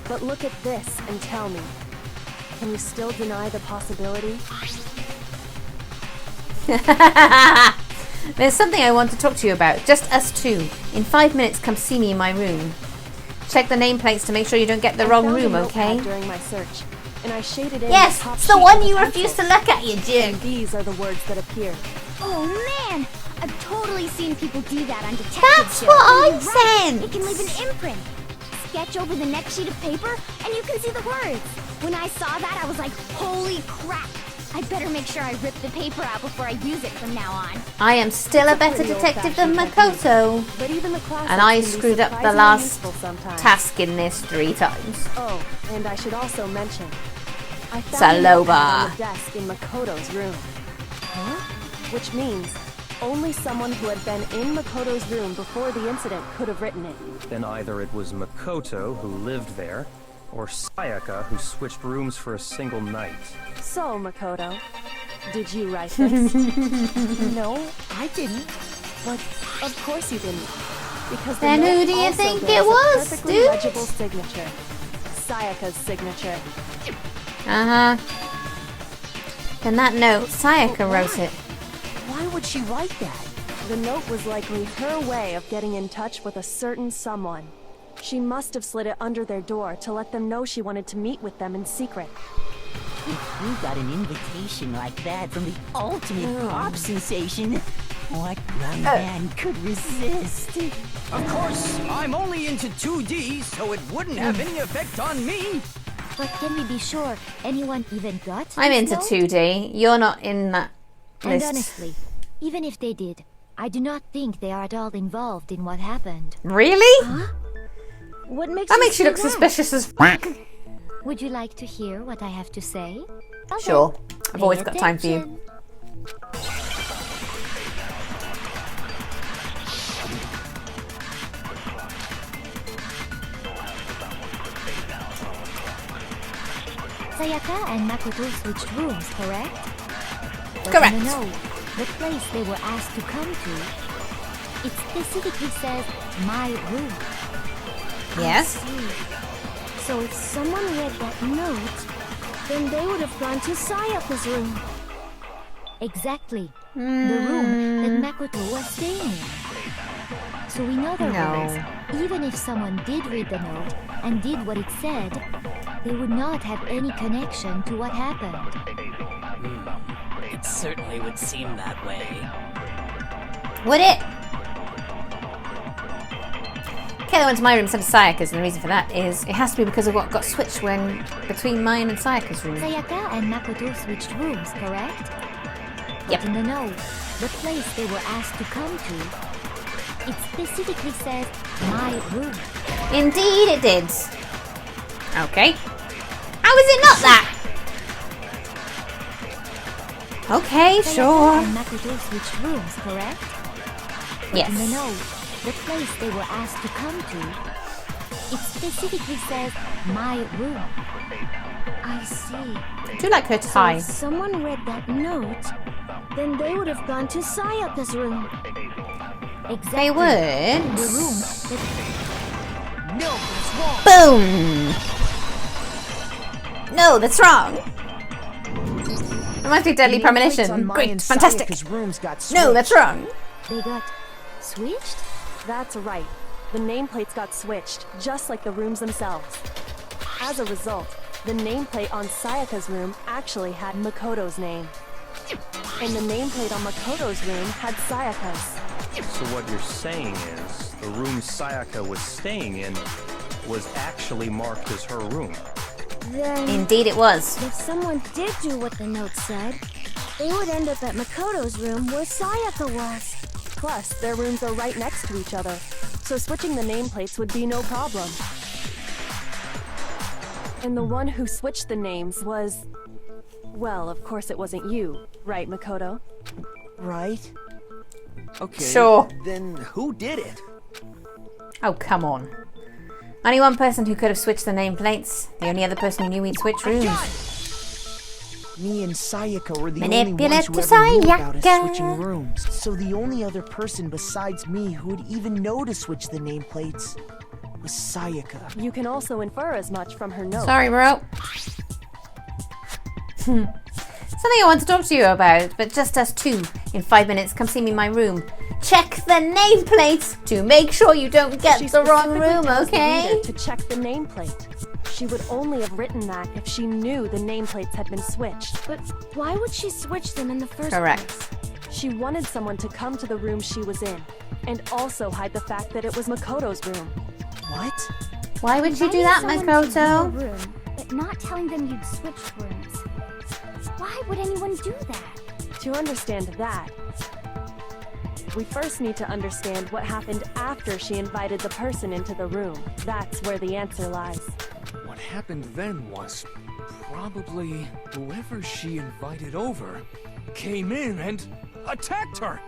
[SPEAKER 13] but look at this and tell me. Can you still deny the possibility?
[SPEAKER 1] There's something I want to talk to you about. Just us two. In 5 minutes, come see me in my room. Check the nameplates to make sure you don't get the wrong room, okay?
[SPEAKER 13] During my search, and I shaded in
[SPEAKER 3] Yes,
[SPEAKER 13] the top
[SPEAKER 3] it's the
[SPEAKER 13] sheet
[SPEAKER 3] one
[SPEAKER 13] with
[SPEAKER 3] you
[SPEAKER 13] a
[SPEAKER 3] refuse to
[SPEAKER 13] pencil.
[SPEAKER 3] look at, you jerk.
[SPEAKER 13] And these are the words that appear.
[SPEAKER 14] Oh man! I've totally seen people do that on detective
[SPEAKER 3] That's
[SPEAKER 14] shows.
[SPEAKER 3] what I
[SPEAKER 14] You're right.
[SPEAKER 3] said.
[SPEAKER 14] It can leave an imprint. Sketch over the next sheet of paper, and you can see the words. When I saw that, I was like, holy crap! I better make sure I rip the paper out before I use it from now on.
[SPEAKER 1] I am still a better detective than Makoto.
[SPEAKER 13] But even the classics
[SPEAKER 1] And I
[SPEAKER 13] can be
[SPEAKER 1] screwed up the
[SPEAKER 13] surprisingly
[SPEAKER 1] last
[SPEAKER 13] useful sometimes.
[SPEAKER 1] task in this 3 times.
[SPEAKER 13] Oh, and I should also mention, I found a
[SPEAKER 1] Saloba.
[SPEAKER 13] notepad on the desk in Makoto's room. Huh? Which means only someone who had been in Makoto's room before the incident could have written it.
[SPEAKER 9] Then either it was Makoto who lived there, or Sayaka who switched rooms for a single night.
[SPEAKER 13] So, Makoto, did you write this?
[SPEAKER 4] No, I didn't.
[SPEAKER 13] But of course you didn't. Because the
[SPEAKER 1] Then
[SPEAKER 13] note
[SPEAKER 1] who do you
[SPEAKER 13] also
[SPEAKER 1] think it
[SPEAKER 13] bears a
[SPEAKER 1] was,
[SPEAKER 13] perfectly
[SPEAKER 1] dude?
[SPEAKER 13] legible signature. Sayaka's signature.
[SPEAKER 1] Uh-huh. Then that note, Sayaka wrote it.
[SPEAKER 4] Why would she write that?
[SPEAKER 13] The note was likely her way of getting in touch with a certain someone. She must have slid it under their door to let them know she wanted to meet with them in secret.
[SPEAKER 12] If you got an invitation like that from the ultimate pop sensation, what young man could resist?
[SPEAKER 5] Of course, I'm only into 2D, so it wouldn't have any effect on me.
[SPEAKER 8] But can we be sure anyone even got
[SPEAKER 1] I'm
[SPEAKER 8] this
[SPEAKER 1] into
[SPEAKER 8] note?
[SPEAKER 1] 2D. You're not in that
[SPEAKER 8] And
[SPEAKER 1] list.
[SPEAKER 8] honestly, even if they did, I do not think they are at all involved in what happened.
[SPEAKER 1] Really?
[SPEAKER 8] Huh? What makes
[SPEAKER 1] That
[SPEAKER 8] you
[SPEAKER 1] makes you
[SPEAKER 8] say
[SPEAKER 1] look
[SPEAKER 8] that?
[SPEAKER 1] suspicious as fuck.
[SPEAKER 8] Would you like to hear what I have to say? Okay.
[SPEAKER 1] Sure. I've
[SPEAKER 8] Pay
[SPEAKER 1] always got time for you.
[SPEAKER 8] attention. Sayaka and Makoto switched rooms, correct? But
[SPEAKER 1] Correct.
[SPEAKER 8] No, the place they were asked to come to, it specifically says my room.
[SPEAKER 1] Yes.
[SPEAKER 14] I see. So if someone read that note, then they would have gone to Sayaka's room.
[SPEAKER 8] Exactly. The room that Makoto was staying in. So in other words, even if someone did read the note and did what it said, they would not have any connection to what happened.
[SPEAKER 10] It certainly would seem that way.
[SPEAKER 1] Would it? Kayla went to my room instead of Sayaka's, and the reason for that is it has to be because of what got switched when between mine and Sayaka's room.
[SPEAKER 8] Sayaka and Makoto switched rooms, correct?
[SPEAKER 1] Yep.
[SPEAKER 8] But in the note, the place they were asked to come to, it specifically says my room.
[SPEAKER 1] Indeed it did. Okay. How is it not that? Okay,
[SPEAKER 8] Sayaka
[SPEAKER 1] sure.
[SPEAKER 8] and Makoto switched rooms, correct? But
[SPEAKER 1] Yes.
[SPEAKER 8] in the note, the place they were asked to come to, it specifically says my room.
[SPEAKER 14] I see.
[SPEAKER 1] I do like her
[SPEAKER 14] So
[SPEAKER 1] tie.
[SPEAKER 14] if someone read that note, then they would have gone to Sayaka's room.
[SPEAKER 8] Exactly.
[SPEAKER 1] They would.
[SPEAKER 8] The room that
[SPEAKER 4] No, it's wrong.
[SPEAKER 1] Boom! No, that's wrong. It must be Deadly
[SPEAKER 4] The nameplates
[SPEAKER 1] Premonition.
[SPEAKER 4] on mine
[SPEAKER 1] Great,
[SPEAKER 4] and
[SPEAKER 1] fantastic.
[SPEAKER 4] Sayaka's rooms got
[SPEAKER 1] No, that's
[SPEAKER 4] switched.
[SPEAKER 1] wrong.
[SPEAKER 8] they got switched?
[SPEAKER 13] That's right. The nameplates got switched, just like the rooms themselves. As a result, the nameplate on Sayaka's room actually had Makoto's name. And the nameplate on Makoto's room had Sayaka's.
[SPEAKER 9] So what you're saying is, the room Sayaka was staying in was actually marked as her room.
[SPEAKER 14] Then...
[SPEAKER 1] Indeed it was.
[SPEAKER 14] If someone did do what the note said, they would end up at Makoto's room where Sayaka was.
[SPEAKER 13] Plus, their rooms are right next to each other, so switching the nameplates would be no problem. And the one who switched the names was... Well, of course it wasn't you, right, Makoto?
[SPEAKER 4] Right?
[SPEAKER 11] Okay,
[SPEAKER 1] Sure.
[SPEAKER 11] then who did it?
[SPEAKER 1] Oh, come on. Only one person who could have switched the nameplates. The only other person who knew he'd switch rooms.
[SPEAKER 4] Me and Sayaka were the
[SPEAKER 3] Manipulate
[SPEAKER 4] only ones who ever knew about us
[SPEAKER 3] Sayaka.
[SPEAKER 4] switching rooms. So the only other person besides me who would even know to switch the nameplates was Sayaka.
[SPEAKER 13] You can also infer as much from her note.
[SPEAKER 1] Sorry, bro. Something I want to talk to you about, but just us two. In 5 minutes, come see me in my room. Check the nameplates to make sure you don't get
[SPEAKER 13] She
[SPEAKER 1] the wrong
[SPEAKER 13] specifically
[SPEAKER 1] room,
[SPEAKER 13] tells the
[SPEAKER 1] okay?
[SPEAKER 13] reader to check the nameplate. She would only have written that if she knew the nameplates had been switched.
[SPEAKER 14] But why would she switch them in the first
[SPEAKER 1] Correct.
[SPEAKER 14] place?
[SPEAKER 13] She wanted someone to come to the room she was in, and also hide the fact that it was Makoto's room.
[SPEAKER 4] What?
[SPEAKER 1] Why would you do that,
[SPEAKER 14] Inviting someone to your
[SPEAKER 1] Makoto?
[SPEAKER 14] room, but not telling them you'd switched rooms. Why would anyone do that?
[SPEAKER 13] To understand that, we first need to understand what happened after she invited the person into the room. That's where the answer lies.
[SPEAKER 15] What happened then was probably whoever she invited over came in and attacked her.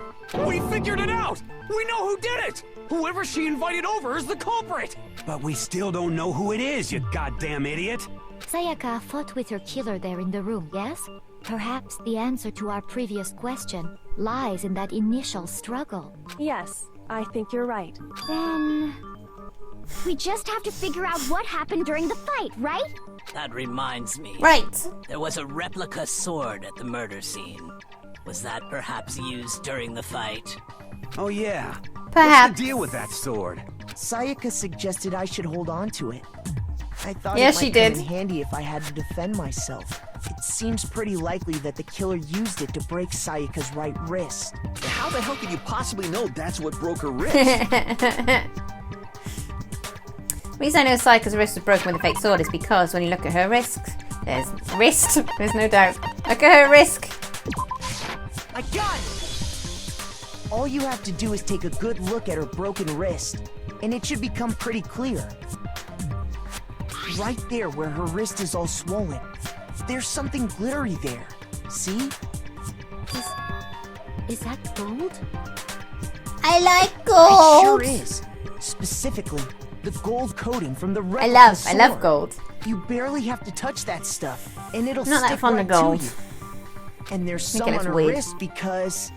[SPEAKER 15] We figured it out! We know who did it! Whoever she invited over is the culprit!
[SPEAKER 6] But we still don't know who it is, you goddamn idiot!
[SPEAKER 8] Sayaka fought with her killer there in the room, yes? Perhaps the answer to our previous question lies in that initial struggle.
[SPEAKER 13] Yes, I think you're right.
[SPEAKER 14] Then... we just have to figure out what happened during the fight, right?
[SPEAKER 10] That reminds me.
[SPEAKER 1] Right.
[SPEAKER 10] There was a replica sword at the murder scene. Was that perhaps used during the fight?
[SPEAKER 6] Oh yeah.
[SPEAKER 1] Perhaps.
[SPEAKER 6] What's the deal with that sword?
[SPEAKER 4] Sayaka suggested I should hold on to it. I thought
[SPEAKER 1] Yeah,
[SPEAKER 4] it
[SPEAKER 1] she
[SPEAKER 4] might
[SPEAKER 1] did.
[SPEAKER 4] come in handy if I had to defend myself. It seems pretty likely that the killer used it to break Sayaka's right wrist.
[SPEAKER 11] How the hell could you possibly know that's what broke her wrist?
[SPEAKER 1] The reason I know Sayaka's wrist was broken with a fake sword is because when you look at her wrist, there's no doubt. Look at her wrist.
[SPEAKER 4] I got it! All you have to do is take a good look at her broken wrist, and it should become pretty clear. Right there where her wrist is all swollen, there's something glittery there. See?
[SPEAKER 8] Is that gold?
[SPEAKER 3] I like
[SPEAKER 4] It
[SPEAKER 3] gold.
[SPEAKER 4] sure is. Specifically, the gold coating from the
[SPEAKER 1] I
[SPEAKER 4] replica
[SPEAKER 1] love
[SPEAKER 4] sword.
[SPEAKER 1] gold.
[SPEAKER 4] You barely have to touch that stuff, and it'll
[SPEAKER 1] Not that
[SPEAKER 4] stick
[SPEAKER 1] fond
[SPEAKER 4] right
[SPEAKER 1] of gold.
[SPEAKER 4] to you. And there's
[SPEAKER 1] Thinking
[SPEAKER 4] some
[SPEAKER 1] it's
[SPEAKER 4] on her
[SPEAKER 1] weird.
[SPEAKER 4] wrist because...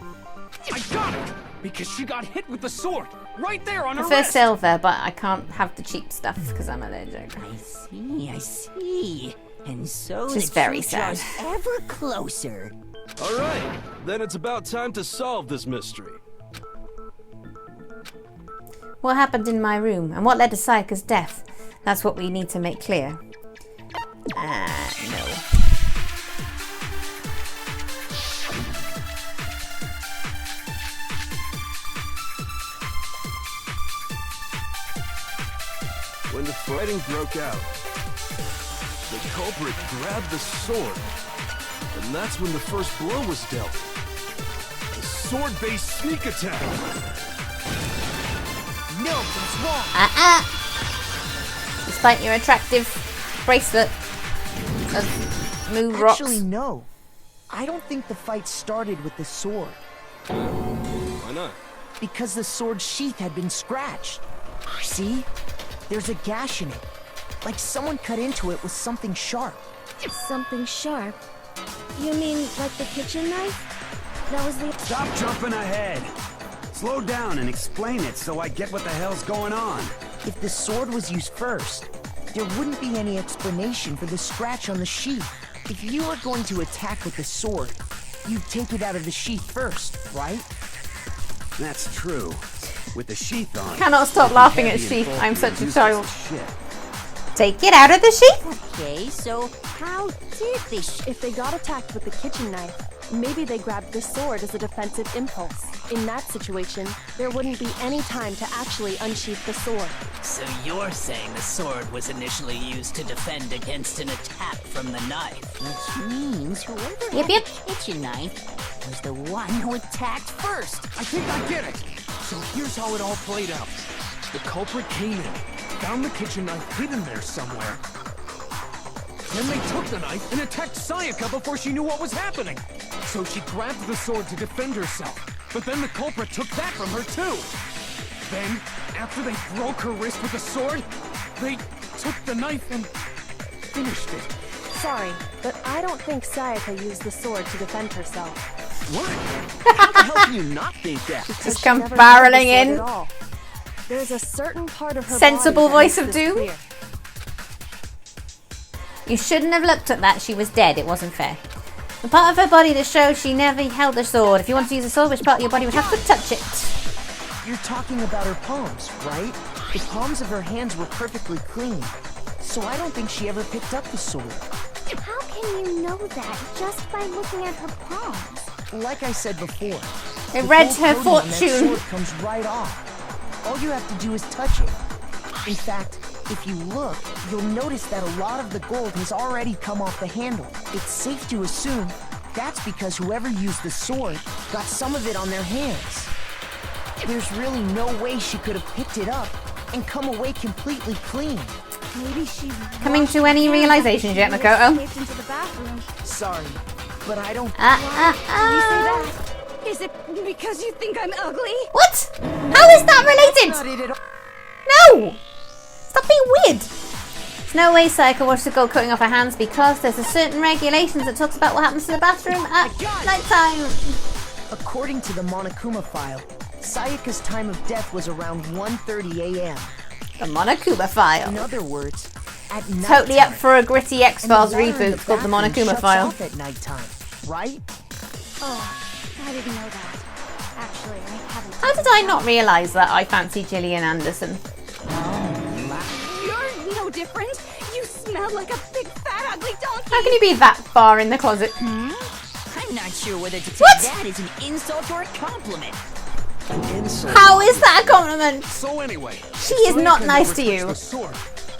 [SPEAKER 15] I got it! Because she got hit with the sword! Right there on
[SPEAKER 1] I
[SPEAKER 15] her
[SPEAKER 1] prefer
[SPEAKER 15] wrist!
[SPEAKER 1] silver, but I can't have the cheap stuff because I'm allergic.
[SPEAKER 12] I see. And so
[SPEAKER 1] Which is
[SPEAKER 12] the
[SPEAKER 1] very
[SPEAKER 12] truth draws
[SPEAKER 1] sad.
[SPEAKER 12] ever closer.
[SPEAKER 16] All right, then it's about time to solve this mystery.
[SPEAKER 1] What happened in my room and what led to Sayaka's death? That's what we need to make clear. No.
[SPEAKER 16] When the fighting broke out, the culprit grabbed the sword, and that's when the first blow was dealt. A sword-based sneak attack.
[SPEAKER 4] No, that's wrong.
[SPEAKER 1] Despite your attractive bracelet of moo rocks.
[SPEAKER 4] Actually, no. I don't think the fight started with the sword.
[SPEAKER 16] Why not?
[SPEAKER 4] Because the sword's sheath had been scratched. See? There's a gash in it. Like someone cut into it with something sharp.
[SPEAKER 14] Something sharp? You mean like the kitchen knife? That was the...
[SPEAKER 6] Stop jumping ahead! Slow down and explain it so I get what the hell's going on.
[SPEAKER 4] If the sword was used first, there wouldn't be any explanation for the scratch on the sheath. If you were going to attack with the sword, you'd take it out of the sheath first, right?
[SPEAKER 6] That's true. With the sheath on.
[SPEAKER 1] Cannot stop
[SPEAKER 6] it'd be
[SPEAKER 1] laughing at
[SPEAKER 6] heavy and
[SPEAKER 1] sheath.
[SPEAKER 6] bulky
[SPEAKER 1] I'm
[SPEAKER 6] and
[SPEAKER 1] such a
[SPEAKER 6] useless
[SPEAKER 1] child.
[SPEAKER 6] as shit.
[SPEAKER 3] Take it out of the sheath.
[SPEAKER 12] Okay, so how did they...
[SPEAKER 13] If they got attacked with the kitchen knife, maybe they grabbed the sword as a defensive impulse. In that situation, there wouldn't be any time to actually unsheath the sword.
[SPEAKER 10] So you're saying the sword was initially used to defend against an attack from the knife?
[SPEAKER 12] Which means whoever
[SPEAKER 3] Yep,
[SPEAKER 12] had
[SPEAKER 3] yep.
[SPEAKER 12] the kitchen knife was the one who attacked first.
[SPEAKER 15] I think I get it. So here's how it all played out. The culprit came in, found the kitchen knife hidden there somewhere. Then they took the knife and attacked Sayaka before she knew what was happening. So she grabbed the sword to defend herself. But then the culprit took that from her too. Then, after they broke her wrist with the sword, they took the knife and finished it.
[SPEAKER 13] Sorry, but I don't think Sayaka used the sword to defend herself.
[SPEAKER 11] What? How the hell can you not think that?
[SPEAKER 3] Just come barreling in.
[SPEAKER 13] There's a certain part of her
[SPEAKER 3] Sensible
[SPEAKER 13] body
[SPEAKER 3] voice
[SPEAKER 13] that
[SPEAKER 3] of
[SPEAKER 13] makes this
[SPEAKER 3] doom.
[SPEAKER 13] clear.
[SPEAKER 3] You shouldn't have looked at that. She was dead. It wasn't fair. The part of her body that showed she never held the sword. If you want to use a sword, which part of your body would have to touch it?
[SPEAKER 4] You're talking about her palms, right? The palms of her hands were perfectly clean. So I don't think she ever picked up the sword.
[SPEAKER 14] How can you know that just by looking at her palms?
[SPEAKER 4] Like I said before,
[SPEAKER 3] It
[SPEAKER 4] the
[SPEAKER 3] read
[SPEAKER 4] gold
[SPEAKER 3] her
[SPEAKER 4] coating on that
[SPEAKER 3] fortune.
[SPEAKER 4] sword comes right off. All you have to do is touch it. In fact, if you look, you'll notice that a lot of the gold has already come off the handle. It's safe to assume that's because whoever used the sword got some of it on their hands. There's really no way she could have picked it up and come away completely clean.
[SPEAKER 14] Maybe she
[SPEAKER 3] Coming to any realizations yet, Makoto?
[SPEAKER 14] escaped into the bathroom.
[SPEAKER 4] Sorry, but I don't...
[SPEAKER 14] Did you say that? Is it because you think I'm ugly?
[SPEAKER 3] What? How is that related?
[SPEAKER 4] That's not it at all.
[SPEAKER 3] No! Stop being weird. There's no way Sayaka washed the gold coating off her hands because there's a certain regulations that talks about what happens to the bathroom at night time.
[SPEAKER 4] According to the Monokuma file, Sayaka's time of death was around 1:30 a.m.
[SPEAKER 3] The Monokuma file.
[SPEAKER 4] In other words, at night.
[SPEAKER 3] Totally up for a gritty X-Files
[SPEAKER 4] And the water in
[SPEAKER 3] reboot called the
[SPEAKER 4] bathroom
[SPEAKER 3] Monokuma
[SPEAKER 4] shuts
[SPEAKER 3] file.
[SPEAKER 4] off at nighttime, right?
[SPEAKER 14] Oh, I didn't know that. Actually, I haven't.
[SPEAKER 3] How did I not realise that I fancy Gillian Anderson?
[SPEAKER 14] You're no different. You smell like a big fat ugly donkey.
[SPEAKER 3] How can you be that far in the closet?
[SPEAKER 12] I'm not sure whether to take
[SPEAKER 3] What?
[SPEAKER 12] that as an insult or a compliment.
[SPEAKER 11] Insult.
[SPEAKER 3] How is that a compliment?
[SPEAKER 15] So anyway,
[SPEAKER 3] She
[SPEAKER 15] if
[SPEAKER 3] is not
[SPEAKER 15] Sayaka
[SPEAKER 3] nice
[SPEAKER 15] never
[SPEAKER 3] to you.
[SPEAKER 15] touched the sword,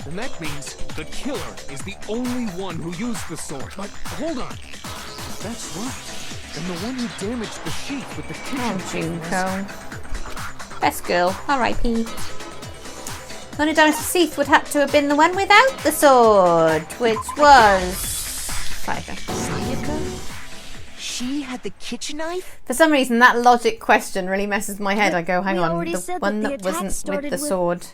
[SPEAKER 15] then that means the killer is the only one who used the sword. But hold on, if that's right, then the one who damaged the sheath with the kitchen
[SPEAKER 3] Oh,
[SPEAKER 15] knife
[SPEAKER 3] Junko. Best girl. R.I.P. The only damage to Seath would have to have been the one without the sword, which was Sayaka.
[SPEAKER 4] Sayaka? She had the kitchen knife?
[SPEAKER 3] For some reason, that logic question really messes my head. I go, hang
[SPEAKER 8] we
[SPEAKER 3] on,
[SPEAKER 8] already
[SPEAKER 3] the
[SPEAKER 8] said that
[SPEAKER 3] one
[SPEAKER 8] the
[SPEAKER 3] that
[SPEAKER 8] attack
[SPEAKER 3] wasn't with
[SPEAKER 8] started
[SPEAKER 3] the
[SPEAKER 8] with-
[SPEAKER 3] sword,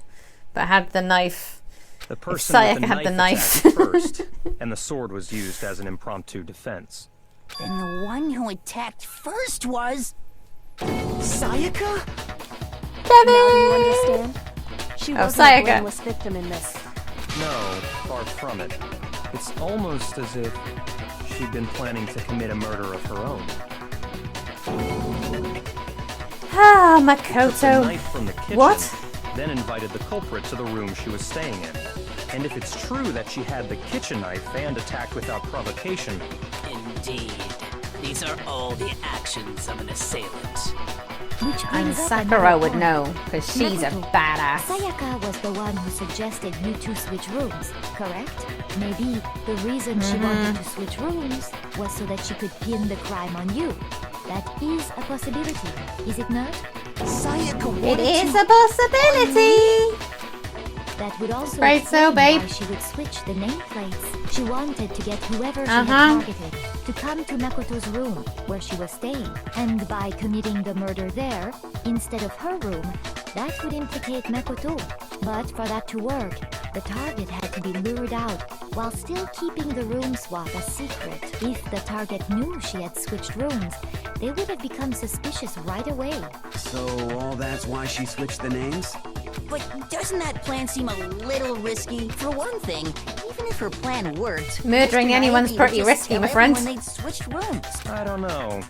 [SPEAKER 3] but had the knife.
[SPEAKER 9] The
[SPEAKER 3] If
[SPEAKER 9] person
[SPEAKER 3] Sayaka
[SPEAKER 9] with the
[SPEAKER 3] had the
[SPEAKER 9] knife
[SPEAKER 3] knife.
[SPEAKER 9] attacked first, and the sword was used as an impromptu defense.
[SPEAKER 12] Then the one who attacked first was...
[SPEAKER 4] Sayaka?
[SPEAKER 13] Now do you understand? She
[SPEAKER 3] Oh,
[SPEAKER 13] wasn't a
[SPEAKER 3] Sayaka.
[SPEAKER 13] blameless victim in this.
[SPEAKER 9] No, far from it. It's almost as if she'd been planning to commit a murder of her own.
[SPEAKER 3] Ah,
[SPEAKER 9] Took the
[SPEAKER 3] Makoto.
[SPEAKER 9] knife from the kitchen,
[SPEAKER 3] What?
[SPEAKER 9] then invited the culprit to the room she was staying in. And if it's true that she had the kitchen knife and attacked without provocation,
[SPEAKER 10] Indeed. These are all the actions of an assailant.
[SPEAKER 8] Which
[SPEAKER 3] And
[SPEAKER 8] brings up
[SPEAKER 3] Sakura
[SPEAKER 8] another
[SPEAKER 3] would
[SPEAKER 8] point.
[SPEAKER 3] know, because she's a
[SPEAKER 8] Makoto,
[SPEAKER 3] badass.
[SPEAKER 8] Sayaka was the one who suggested you two switch rooms, correct? Maybe the reason she wanted to switch rooms was so that she could pin the crime on you. That is a possibility, is it not?
[SPEAKER 4] Sayaka
[SPEAKER 3] It
[SPEAKER 4] wanted
[SPEAKER 3] is
[SPEAKER 4] to...
[SPEAKER 3] a possibility.
[SPEAKER 8] That would also
[SPEAKER 3] Right, so,
[SPEAKER 8] explain
[SPEAKER 3] babe.
[SPEAKER 8] why she would switch the nameplates. She wanted to get whoever she
[SPEAKER 3] Uh-huh.
[SPEAKER 8] had targeted to come to Makoto's room where she was staying. And by committing the murder there, instead of her room, that would implicate Makoto. But for that to work, the target had to be lured out while still keeping the room swap a secret. If the target knew she had switched rooms, they would have become suspicious right away.
[SPEAKER 6] So all that's why she switched the names?
[SPEAKER 12] But doesn't that plan seem a little risky? For one thing, even if her plan worked...
[SPEAKER 3] Murdering
[SPEAKER 12] Mr.
[SPEAKER 3] anyone's
[SPEAKER 12] Naoki would
[SPEAKER 3] pretty
[SPEAKER 12] just
[SPEAKER 3] risky,
[SPEAKER 12] tell
[SPEAKER 3] my friend.
[SPEAKER 12] everyone they'd switched rooms.
[SPEAKER 9] I don't know.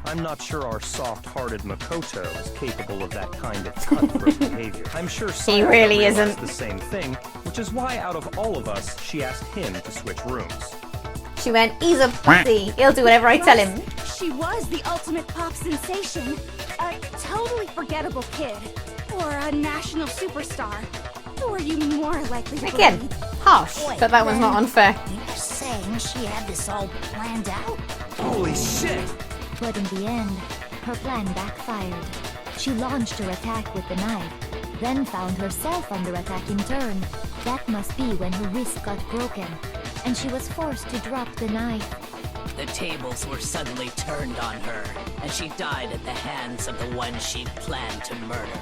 [SPEAKER 9] I'm not sure our soft-hearted Makoto is capable of that kind of cutthroat behavior. I'm sure Sayaka
[SPEAKER 1] really
[SPEAKER 9] realized
[SPEAKER 1] isn't.
[SPEAKER 9] the same thing, which is why out of all of us, she asked him to switch rooms.
[SPEAKER 1] She went, he's a pussy. He'll do whatever I tell him.
[SPEAKER 7] She was the ultimate pop sensation. A totally forgettable kid. Or a national superstar. Who are you more likely to
[SPEAKER 1] Again,
[SPEAKER 7] believe?
[SPEAKER 1] harsh, but that one's not unfair.
[SPEAKER 12] You're saying she had this all planned out?
[SPEAKER 6] Holy shit!
[SPEAKER 8] But in the end, her plan backfired. She launched her attack with the knife, then found herself under attack in turn. That must be when her wrist got broken, and she was forced to drop the knife.
[SPEAKER 10] The tables were suddenly turned on her, and she died at the hands of the one she'd planned to murder.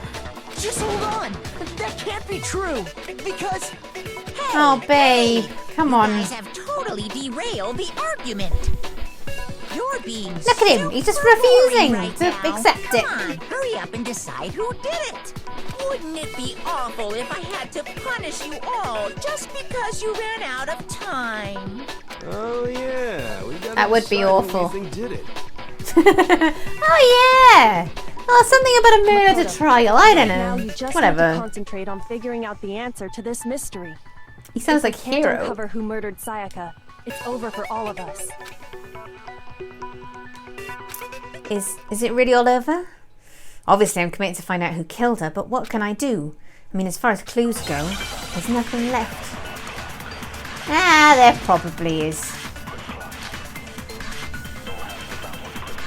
[SPEAKER 4] Just hold on! That can't be true! Because...
[SPEAKER 1] Oh, babe, come on.
[SPEAKER 12] You guys have totally derailed the argument. You're being
[SPEAKER 1] Look at him, he's just
[SPEAKER 12] super
[SPEAKER 1] refusing
[SPEAKER 12] boring right
[SPEAKER 1] to
[SPEAKER 12] now.
[SPEAKER 1] accept
[SPEAKER 12] Come
[SPEAKER 1] it.
[SPEAKER 12] on, hurry up and decide who did it. Wouldn't it be awful if I had to punish you all just because you ran out of time?
[SPEAKER 16] Oh yeah, we gotta
[SPEAKER 1] That would be
[SPEAKER 16] decide
[SPEAKER 1] awful.
[SPEAKER 16] who we think did it.
[SPEAKER 1] Oh, yeah. Oh, something about a murder trial. I don't
[SPEAKER 13] Now
[SPEAKER 1] know.
[SPEAKER 13] you just have to
[SPEAKER 1] Whatever.
[SPEAKER 13] concentrate on figuring out the answer to this mystery.
[SPEAKER 1] He sounds like
[SPEAKER 13] If we can't
[SPEAKER 1] Hero.
[SPEAKER 13] uncover who murdered Sayaka, it's over for all of us.
[SPEAKER 1] Is it really all over? Obviously, I'm committed to find out who killed her, but what can I do? I mean, as far as clues go, there's nothing left. Ah, there probably is.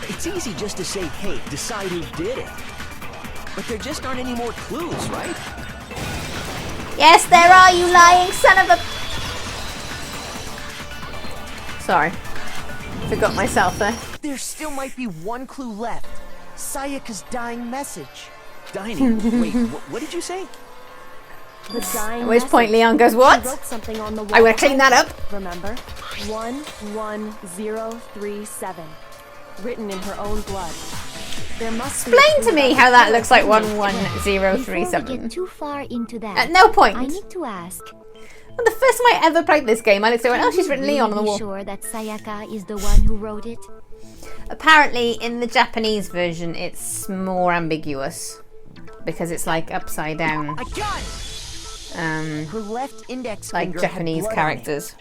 [SPEAKER 11] It's easy just to say, hey, decide who did it. But there just aren't any more clues, right?
[SPEAKER 1] Yes, there are, you lying son of a... Sorry. Forgot myself there.
[SPEAKER 4] There still might be one clue left. Sayaka's dying message.
[SPEAKER 11] Dining? Wait, what did you say?
[SPEAKER 13] The dying
[SPEAKER 1] At which point
[SPEAKER 13] message.
[SPEAKER 1] Leon goes, what?
[SPEAKER 13] She wrote something on the wall.
[SPEAKER 1] I'm gonna clean that up.
[SPEAKER 13] Remember? 11037. Written in her own blood. There must be
[SPEAKER 1] Explain to me how that looks like
[SPEAKER 8] Before we
[SPEAKER 1] 11037.
[SPEAKER 8] get too far into that,
[SPEAKER 1] At no point.
[SPEAKER 8] I need to ask.
[SPEAKER 1] Well, the first time I ever played this game, I looked at it and went, oh, she's written Leon on the
[SPEAKER 8] Are you
[SPEAKER 1] wall.
[SPEAKER 8] sure that Sayaka is the one who wrote it?
[SPEAKER 1] Apparently, in the Japanese version, it's more ambiguous. Because it's like upside down.
[SPEAKER 4] I got it! Her left index
[SPEAKER 1] Like
[SPEAKER 4] finger had
[SPEAKER 1] Japanese
[SPEAKER 4] blood on it.
[SPEAKER 1] characters.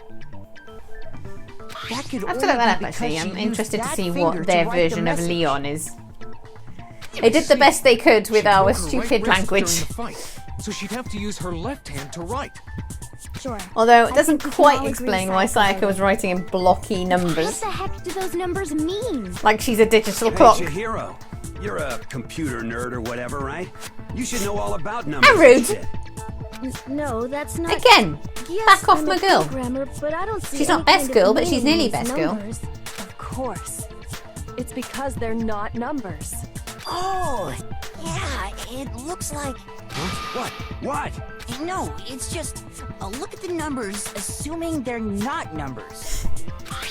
[SPEAKER 4] That could
[SPEAKER 1] I have to look
[SPEAKER 4] only
[SPEAKER 1] that up
[SPEAKER 4] be
[SPEAKER 1] actually.
[SPEAKER 4] because she
[SPEAKER 1] I'm
[SPEAKER 4] used
[SPEAKER 1] interested to
[SPEAKER 4] that
[SPEAKER 1] see
[SPEAKER 4] finger
[SPEAKER 1] what
[SPEAKER 4] to
[SPEAKER 1] their
[SPEAKER 4] write the
[SPEAKER 1] version of
[SPEAKER 4] message.
[SPEAKER 1] Leon is. They did the best they could with our
[SPEAKER 15] Broke her
[SPEAKER 1] stupid
[SPEAKER 15] right wrist
[SPEAKER 1] language.
[SPEAKER 15] during the fight, so she'd have to use her left hand to write.
[SPEAKER 14] Sure.
[SPEAKER 1] Although it
[SPEAKER 14] I
[SPEAKER 1] doesn't
[SPEAKER 14] think we can all
[SPEAKER 1] quite
[SPEAKER 14] agree
[SPEAKER 1] explain why
[SPEAKER 14] Sayaka
[SPEAKER 1] Sayaka was writing in blocky
[SPEAKER 14] What
[SPEAKER 1] numbers.
[SPEAKER 14] the heck do those numbers mean?
[SPEAKER 1] Like she's a digital
[SPEAKER 6] Hey,
[SPEAKER 1] clock.
[SPEAKER 6] Chihiro, you're a computer nerd or whatever, right? You should know all about numbers.
[SPEAKER 1] I'm rude.
[SPEAKER 6] shit.
[SPEAKER 14] No, that's not...
[SPEAKER 1] Again,
[SPEAKER 14] Yes,
[SPEAKER 1] back off
[SPEAKER 14] I'm
[SPEAKER 1] my
[SPEAKER 14] a
[SPEAKER 1] girl.
[SPEAKER 14] programmer, but I don't see
[SPEAKER 1] She's
[SPEAKER 14] any
[SPEAKER 1] not best
[SPEAKER 14] kind of
[SPEAKER 1] girl, but she's
[SPEAKER 14] meaning
[SPEAKER 1] nearly
[SPEAKER 14] in these
[SPEAKER 1] best girl.
[SPEAKER 14] numbers.
[SPEAKER 13] Of course. It's because they're not numbers.
[SPEAKER 12] Oh, yeah, it looks like...
[SPEAKER 6] Huh? What?
[SPEAKER 12] No, it's just... look at the numbers, assuming they're not numbers.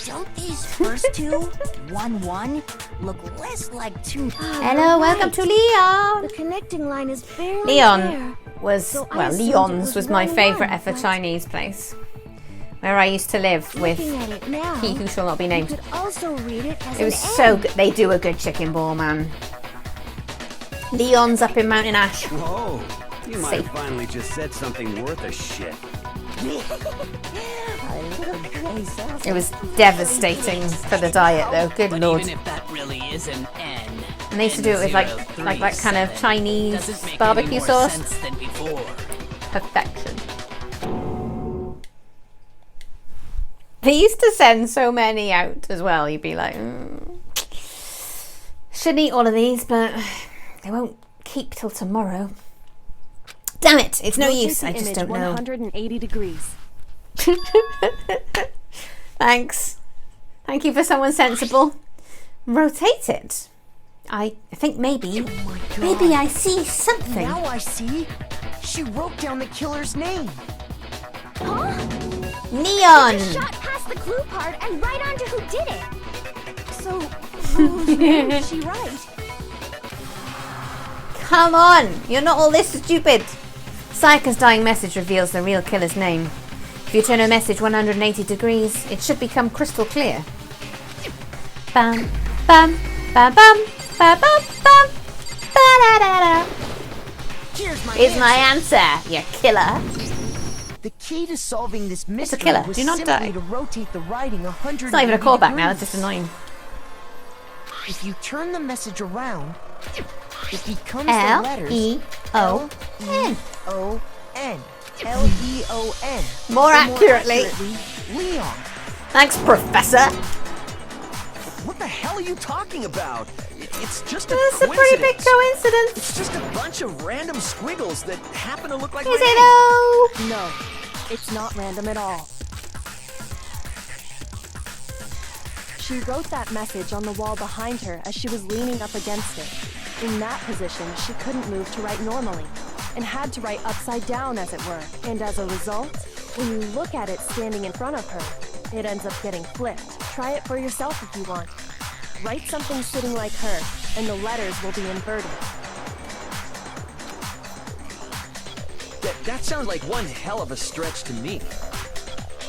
[SPEAKER 12] Don't these first two, 1-1, look less like two...
[SPEAKER 1] Hello, welcome to Leon.
[SPEAKER 14] The connecting line is barely
[SPEAKER 1] Leon
[SPEAKER 14] there.
[SPEAKER 1] was,
[SPEAKER 14] So I
[SPEAKER 1] well,
[SPEAKER 14] assumed it
[SPEAKER 1] Leon's
[SPEAKER 14] was
[SPEAKER 1] was my
[SPEAKER 14] 1-1,
[SPEAKER 1] favourite ever
[SPEAKER 14] but-
[SPEAKER 1] Chinese place. Where I used to live with
[SPEAKER 14] Looking at it now,
[SPEAKER 1] he who shall not be
[SPEAKER 14] you
[SPEAKER 1] named.
[SPEAKER 14] could also read it as
[SPEAKER 1] It was
[SPEAKER 14] an
[SPEAKER 1] so
[SPEAKER 14] N.
[SPEAKER 1] good. They do a good chicken ball, man. Leon's up in Mountain Ash.
[SPEAKER 6] Whoa. You might
[SPEAKER 1] See.
[SPEAKER 6] have finally just said something worth a shit.
[SPEAKER 1] It was devastating for the diet, though. Good
[SPEAKER 10] But
[SPEAKER 1] lord.
[SPEAKER 10] even if that really is an N,
[SPEAKER 1] And they used to do it with like that kind of Chinese
[SPEAKER 10] doesn't make any
[SPEAKER 1] barbecue
[SPEAKER 10] more
[SPEAKER 1] sauce.
[SPEAKER 10] sense than before.
[SPEAKER 1] Perfection. They used to send so many out as well. You'd be like, shouldn't eat all of these, but they won't keep till tomorrow. Damn it! It's no
[SPEAKER 13] Rotate
[SPEAKER 1] use.
[SPEAKER 13] the
[SPEAKER 1] I just
[SPEAKER 13] image
[SPEAKER 1] don't know.
[SPEAKER 13] 180 degrees.
[SPEAKER 1] Thanks. Thank you for someone sensible. Rotate it. I think maybe I see something.
[SPEAKER 4] Now I see. She wrote down the killer's name.
[SPEAKER 1] Neon.
[SPEAKER 14] Just shot past the clue part and right onto who did it. So, whose name did she write?
[SPEAKER 1] Come on, you're not all this stupid. Sayaka's dying message reveals the real killer's name. If you turn her message 180 degrees, it should become crystal clear. Bam, bam,
[SPEAKER 3] Bam bam bam bam bam. Ba-da-da-da. Here's my answer, you killer.
[SPEAKER 4] The key to solving this mystery
[SPEAKER 3] It's a killer.
[SPEAKER 4] was
[SPEAKER 3] Do not
[SPEAKER 4] simply
[SPEAKER 3] die.
[SPEAKER 4] to rotate the writing 180
[SPEAKER 3] It's not even a callback now.
[SPEAKER 4] degrees.
[SPEAKER 3] It's just annoying.
[SPEAKER 4] If you turn the message around, it becomes the letters
[SPEAKER 3] L-E-O-N.
[SPEAKER 4] L-E-O-N. L-E-O-n.
[SPEAKER 3] More
[SPEAKER 4] Or
[SPEAKER 3] accurately,
[SPEAKER 4] Leon.
[SPEAKER 3] thanks, Professor.
[SPEAKER 11] What the hell are you talking about? It's just a
[SPEAKER 3] It's a pretty big coincidence.
[SPEAKER 11] It's just a bunch of random squiggles that happen to look like
[SPEAKER 3] Is
[SPEAKER 11] my
[SPEAKER 3] it
[SPEAKER 11] name.
[SPEAKER 13] No, it's not random at all. She wrote that message on the wall behind her as she was leaning up against it. In that position, she couldn't move to write normally, and had to write upside down, as it were. And as a result, when you look at it standing in front of her, it ends up getting flipped. Try it for yourself if you want. Write something sitting like her, and the letters will be inverted.
[SPEAKER 11] That sounds like one hell of a stretch to me.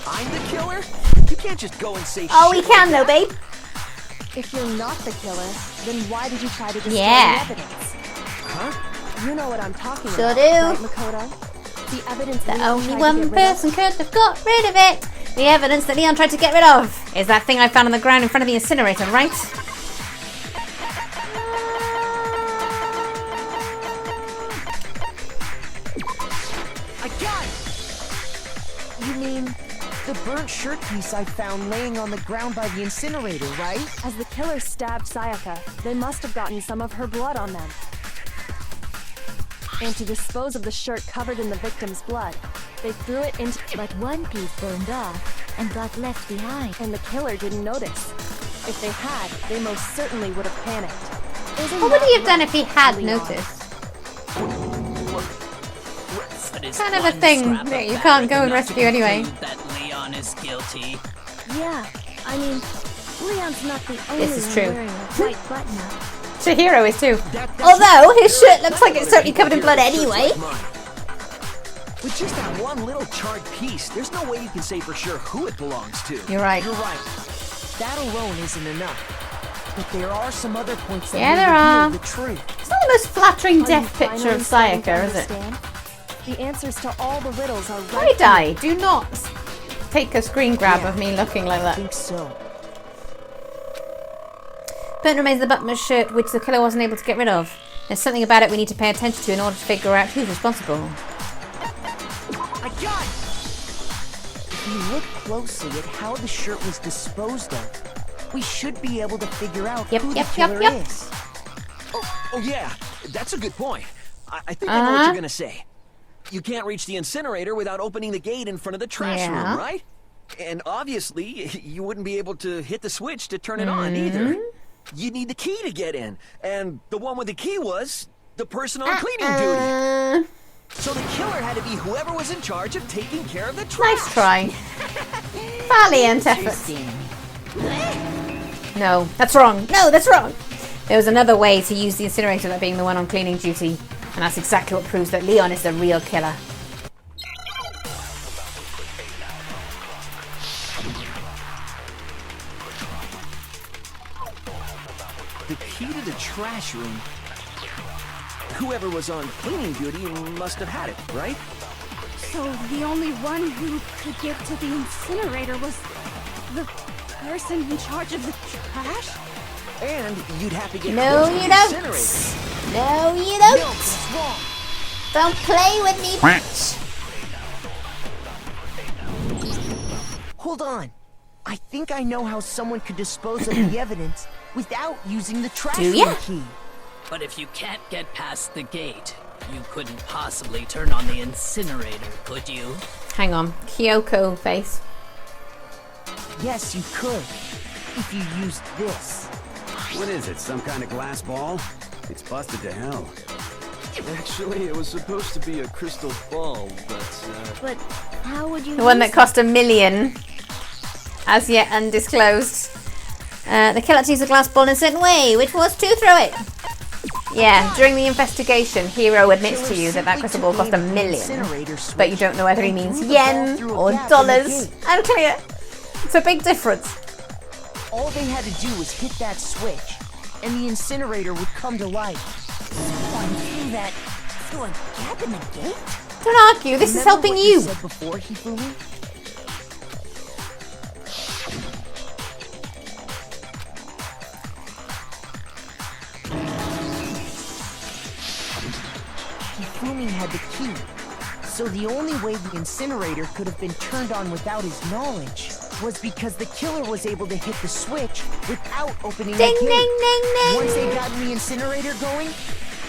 [SPEAKER 11] I'm the killer? You can't just go and say
[SPEAKER 3] Oh, we
[SPEAKER 11] shit
[SPEAKER 3] can
[SPEAKER 11] like
[SPEAKER 3] though,
[SPEAKER 11] that.
[SPEAKER 3] babe.
[SPEAKER 13] If you're not the killer, then why did you try to destroy
[SPEAKER 3] Yeah.
[SPEAKER 13] the evidence?
[SPEAKER 11] Huh?
[SPEAKER 13] You know what I'm talking
[SPEAKER 3] Sure
[SPEAKER 13] about,
[SPEAKER 3] do.
[SPEAKER 13] right, Makoto? The evidence
[SPEAKER 3] That
[SPEAKER 13] Leon
[SPEAKER 3] only
[SPEAKER 13] tried to
[SPEAKER 3] one
[SPEAKER 13] get rid of?
[SPEAKER 3] person could have got rid of it. The evidence that Leon tried to get rid of is that thing I found on the ground in front of the incinerator, right?
[SPEAKER 4] I got it! You mean the burnt shirt piece I found laying on the ground by the incinerator, right?
[SPEAKER 13] As the killer stabbed Sayaka, they must have gotten some of her blood on them. And to dispose of the shirt covered in the victim's blood, they threw it into...
[SPEAKER 8] But one piece burned off and got left behind.
[SPEAKER 13] And the killer didn't notice. If they had, they most certainly would have panicked. Isn't
[SPEAKER 3] What would
[SPEAKER 13] that
[SPEAKER 3] he have done
[SPEAKER 13] right,
[SPEAKER 3] if he had
[SPEAKER 13] Leon?
[SPEAKER 3] noticed?
[SPEAKER 10] But is
[SPEAKER 3] Kind of a
[SPEAKER 10] one
[SPEAKER 3] thing
[SPEAKER 10] scrap
[SPEAKER 3] that
[SPEAKER 10] of
[SPEAKER 3] you can't
[SPEAKER 10] fabric
[SPEAKER 3] go and
[SPEAKER 10] enough to
[SPEAKER 3] rescue anyway.
[SPEAKER 10] conclude That Leon is guilty.
[SPEAKER 14] Yeah, I mean, Leon's not the only
[SPEAKER 3] This is
[SPEAKER 14] one
[SPEAKER 3] true.
[SPEAKER 14] wearing a white button-up.
[SPEAKER 3] Chihiro is too. Although his shirt looks like it's totally covered in blood anyway.
[SPEAKER 11] With just that one little charred piece, there's no way you can say for sure who it belongs to.
[SPEAKER 3] You're right.
[SPEAKER 4] You're right. That alone isn't enough. But there are some other points that
[SPEAKER 3] Yeah,
[SPEAKER 4] will
[SPEAKER 3] there are.
[SPEAKER 4] reveal the truth.
[SPEAKER 3] It's not the most flattering
[SPEAKER 13] Are you
[SPEAKER 3] death picture
[SPEAKER 13] finally
[SPEAKER 3] of
[SPEAKER 13] starting to
[SPEAKER 3] Sayaka, is it?
[SPEAKER 13] understand? The answers to all the riddles are
[SPEAKER 3] I
[SPEAKER 13] right
[SPEAKER 3] die. Do not take a screen grab
[SPEAKER 4] Yeah,
[SPEAKER 3] of me looking like
[SPEAKER 4] I
[SPEAKER 3] that.
[SPEAKER 4] think so.
[SPEAKER 3] Burnt remains of the buttonless shirt, which the killer wasn't able to get rid of. There's something about it we need to pay attention to in order to figure out who's responsible.
[SPEAKER 4] I got it! If you look closely at how the shirt was disposed of, we should be able to figure out who the killer is.
[SPEAKER 11] Oh yeah, that's a good point. I think I know what you're gonna say. You can't reach the incinerator without opening the gate in front of the trash
[SPEAKER 3] Yeah.
[SPEAKER 11] room, right? And obviously, you wouldn't be able to hit the switch to turn it on either. You'd need the key to get in, and the one with the key was the person on cleaning duty. So the killer had to be whoever was in charge of taking care of the trash.
[SPEAKER 3] Nice try. Valiant effort. No, that's wrong. No, that's wrong. There was another way to use the incinerator, that being the one on cleaning duty. And that's exactly what proves that Leon is the real killer.
[SPEAKER 11] The key to the trash room. Whoever was on cleaning duty must have had it, right?
[SPEAKER 7] So the only one who could get to the incinerator was the person in charge of the trash?
[SPEAKER 11] And you'd have to get
[SPEAKER 3] No,
[SPEAKER 11] close to
[SPEAKER 3] you
[SPEAKER 11] the
[SPEAKER 3] don't.
[SPEAKER 11] incinerator.
[SPEAKER 3] No, you don't.
[SPEAKER 4] No, it's wrong.
[SPEAKER 3] Don't play with me, bitch.
[SPEAKER 4] Hold on. I think I know how someone could dispose of the evidence without using the trash
[SPEAKER 3] Do ya?
[SPEAKER 4] room key.
[SPEAKER 10] But if you can't get past the gate, you couldn't possibly turn on the incinerator, could you?
[SPEAKER 3] Hang on. Kyoko face.
[SPEAKER 4] Yes, you could. If you used this.
[SPEAKER 6] What is it, some kind of glass ball? It's busted to hell.
[SPEAKER 16] Actually, it was supposed to be a crystal ball, but
[SPEAKER 14] But how would you
[SPEAKER 3] The one
[SPEAKER 14] use
[SPEAKER 3] that cost $1 million. As yet undisclosed. The killer used a glass ball in a certain way, which was to throw it. Yeah, during the investigation, Hiro admits to you that crystal ball cost $1 million. But you don't know whether he means yen or dollars. Unclear. It's a big difference.
[SPEAKER 4] All they had to do was hit that switch, and the incinerator would come to life.
[SPEAKER 12] Someone threw that through a gap in the gate?
[SPEAKER 3] Don't argue, this is helping
[SPEAKER 4] what
[SPEAKER 3] you.
[SPEAKER 4] said before, Hifumi? Hifumi had the key, so the only way the incinerator could have been turned on without his knowledge was because the killer was able to hit the switch without opening the gate.
[SPEAKER 3] Ding, ding, ding, ding.
[SPEAKER 4] Once they got the incinerator going,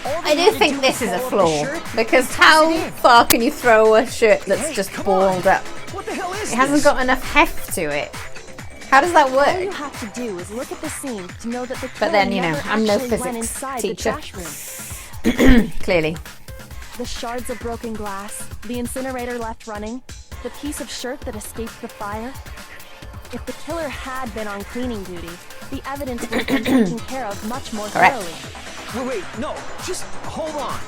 [SPEAKER 4] all they
[SPEAKER 3] I do
[SPEAKER 4] had to
[SPEAKER 3] think
[SPEAKER 4] do
[SPEAKER 3] this
[SPEAKER 4] was
[SPEAKER 3] is a
[SPEAKER 4] pull up
[SPEAKER 3] flaw,
[SPEAKER 4] the shirt
[SPEAKER 3] because
[SPEAKER 4] and
[SPEAKER 3] how
[SPEAKER 4] toss it in.
[SPEAKER 3] far can you throw a shirt that's
[SPEAKER 11] Hey,
[SPEAKER 3] just
[SPEAKER 11] come
[SPEAKER 3] balled
[SPEAKER 11] on.
[SPEAKER 3] up?
[SPEAKER 11] What the hell is
[SPEAKER 3] It hasn't
[SPEAKER 11] this?
[SPEAKER 3] got enough heft to it. How does that
[SPEAKER 13] All you
[SPEAKER 3] work?
[SPEAKER 13] have to do is look at the scene to know that the killer
[SPEAKER 3] But then, you know,
[SPEAKER 13] never
[SPEAKER 3] I'm no
[SPEAKER 13] actually went
[SPEAKER 3] physics
[SPEAKER 13] inside
[SPEAKER 3] teacher.
[SPEAKER 13] the trash room.
[SPEAKER 3] Clearly.
[SPEAKER 13] The shards of broken glass, the incinerator left running, the piece of shirt that escaped the fire. If the killer had been on cleaning duty, the evidence would have been taken care of much more
[SPEAKER 3] Correct.
[SPEAKER 13] thoroughly.
[SPEAKER 11] Wait, no, just hold on.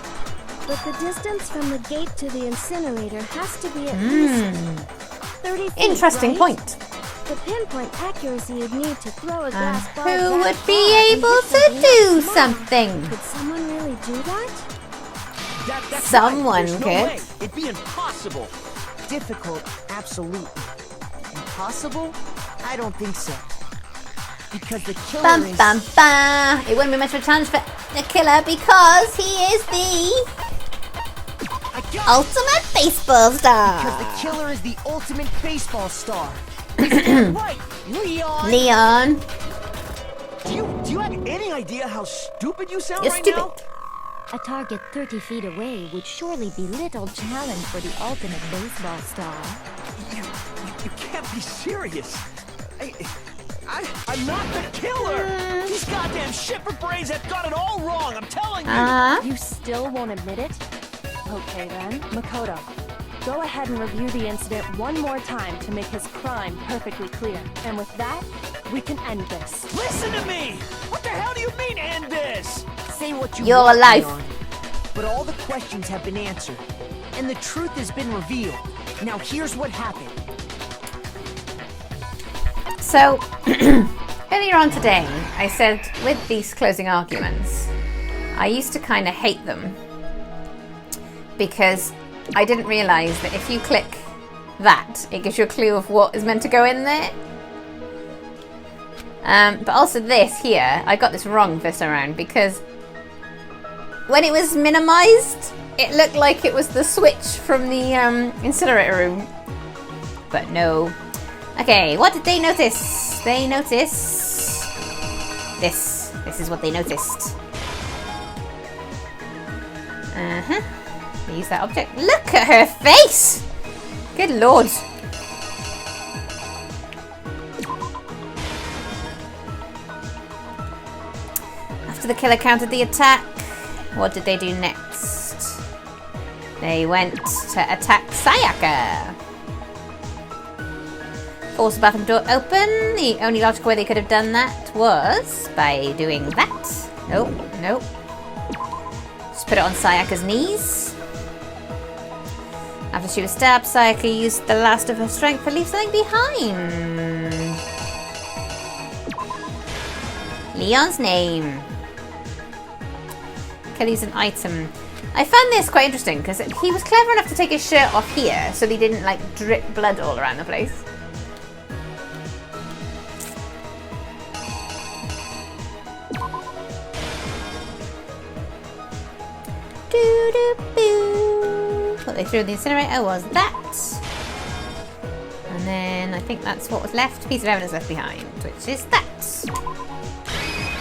[SPEAKER 14] But the distance from the gate to the incinerator has to be at least 30 feet,
[SPEAKER 3] Interesting
[SPEAKER 14] right?
[SPEAKER 3] point.
[SPEAKER 14] The pinpoint accuracy you'd need to throw a glass ball
[SPEAKER 3] Who
[SPEAKER 14] that
[SPEAKER 3] would
[SPEAKER 14] far
[SPEAKER 3] be
[SPEAKER 14] and
[SPEAKER 3] able
[SPEAKER 14] hit
[SPEAKER 3] to
[SPEAKER 14] something
[SPEAKER 3] do
[SPEAKER 14] that small.
[SPEAKER 3] something?
[SPEAKER 14] Could someone really do that?
[SPEAKER 11] That's
[SPEAKER 3] Someone
[SPEAKER 11] right. There's no
[SPEAKER 3] could.
[SPEAKER 11] way. It'd be impossible.
[SPEAKER 4] Difficult, absolutely. Impossible? I don't think so. Because the killer
[SPEAKER 3] Bum
[SPEAKER 4] is...
[SPEAKER 3] bum bum. It wouldn't be much of a challenge for the killer because he is the ultimate baseball star.
[SPEAKER 4] Because the killer is the ultimate baseball star. Right, Leon!
[SPEAKER 3] Leon.
[SPEAKER 11] Do you have any idea how stupid you sound
[SPEAKER 3] You're
[SPEAKER 11] right
[SPEAKER 3] stupid.
[SPEAKER 11] now?
[SPEAKER 8] A target 30 feet away would surely be little challenge for the ultimate baseball star.
[SPEAKER 11] You can't be serious. I'm not the killer. These goddamn shipper brains have got it all wrong. I'm telling you.
[SPEAKER 13] You still won't admit it? Okay then, Makoto. Go ahead and review the incident one more time to make his crime perfectly clear. And with that, we can end this.
[SPEAKER 11] Listen to me. What the hell do you mean end this?
[SPEAKER 4] Say what you
[SPEAKER 3] You're
[SPEAKER 4] want,
[SPEAKER 3] alive.
[SPEAKER 4] Leon, but all the questions have been answered, and the truth has been revealed. Now here's what happened.
[SPEAKER 3] So, earlier on today, I said with these closing arguments, I used to kind of hate them because I didn't realise that if you click that, it gives you a clue of what is meant to go in there. But also this here, I got this wrong this time around because when it was minimised, it looked like it was the switch from the incinerator room. But no. Okay, what did they notice? They noticed this. This is what they noticed. They use that object. Look at her face! Good lord. After the killer countered the attack, what did they do next? They went to attack Sayaka. Force the bathroom door open. The only logical way they could have done that was by doing that. Nope, nope. Just put it on Sayaka's knees. After she was stabbed, Sayaka used the last of her strength to leave something behind. Leon's name. Kelly's an item. I found this quite interesting because he was clever enough to take his shirt off here so they didn't like drip blood all around the place. What they threw in the incinerator was that. And then I think that's what was left. Piece of evidence left behind, which is that.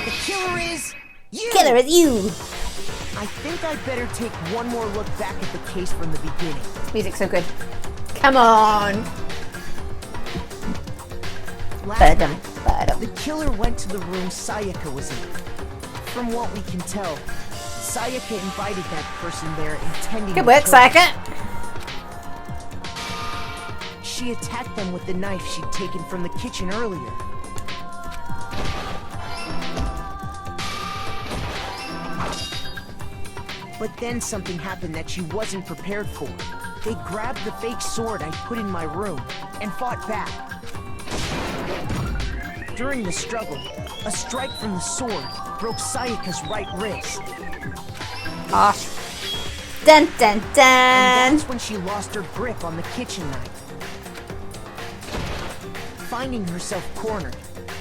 [SPEAKER 4] The killer is you!
[SPEAKER 3] Killer is you!
[SPEAKER 4] I think I'd better take one more look back at the case from the beginning.
[SPEAKER 3] This music's so good. Come on!
[SPEAKER 4] Last night, the killer went to the room Sayaka was in. From what we can tell, Sayaka invited that person there intending
[SPEAKER 3] Good
[SPEAKER 4] to
[SPEAKER 3] work,
[SPEAKER 4] kill them.
[SPEAKER 3] Sayaka!
[SPEAKER 4] She attacked them with the knife she'd taken from the kitchen earlier. But then something happened that she wasn't prepared for. They grabbed the fake sword I put in my room and fought back. During the struggle, a strike from the sword broke Sayaka's right wrist.
[SPEAKER 3] Gosh. Dun dun dun!
[SPEAKER 4] And that's when she lost her grip on the kitchen knife. Finding herself cornered,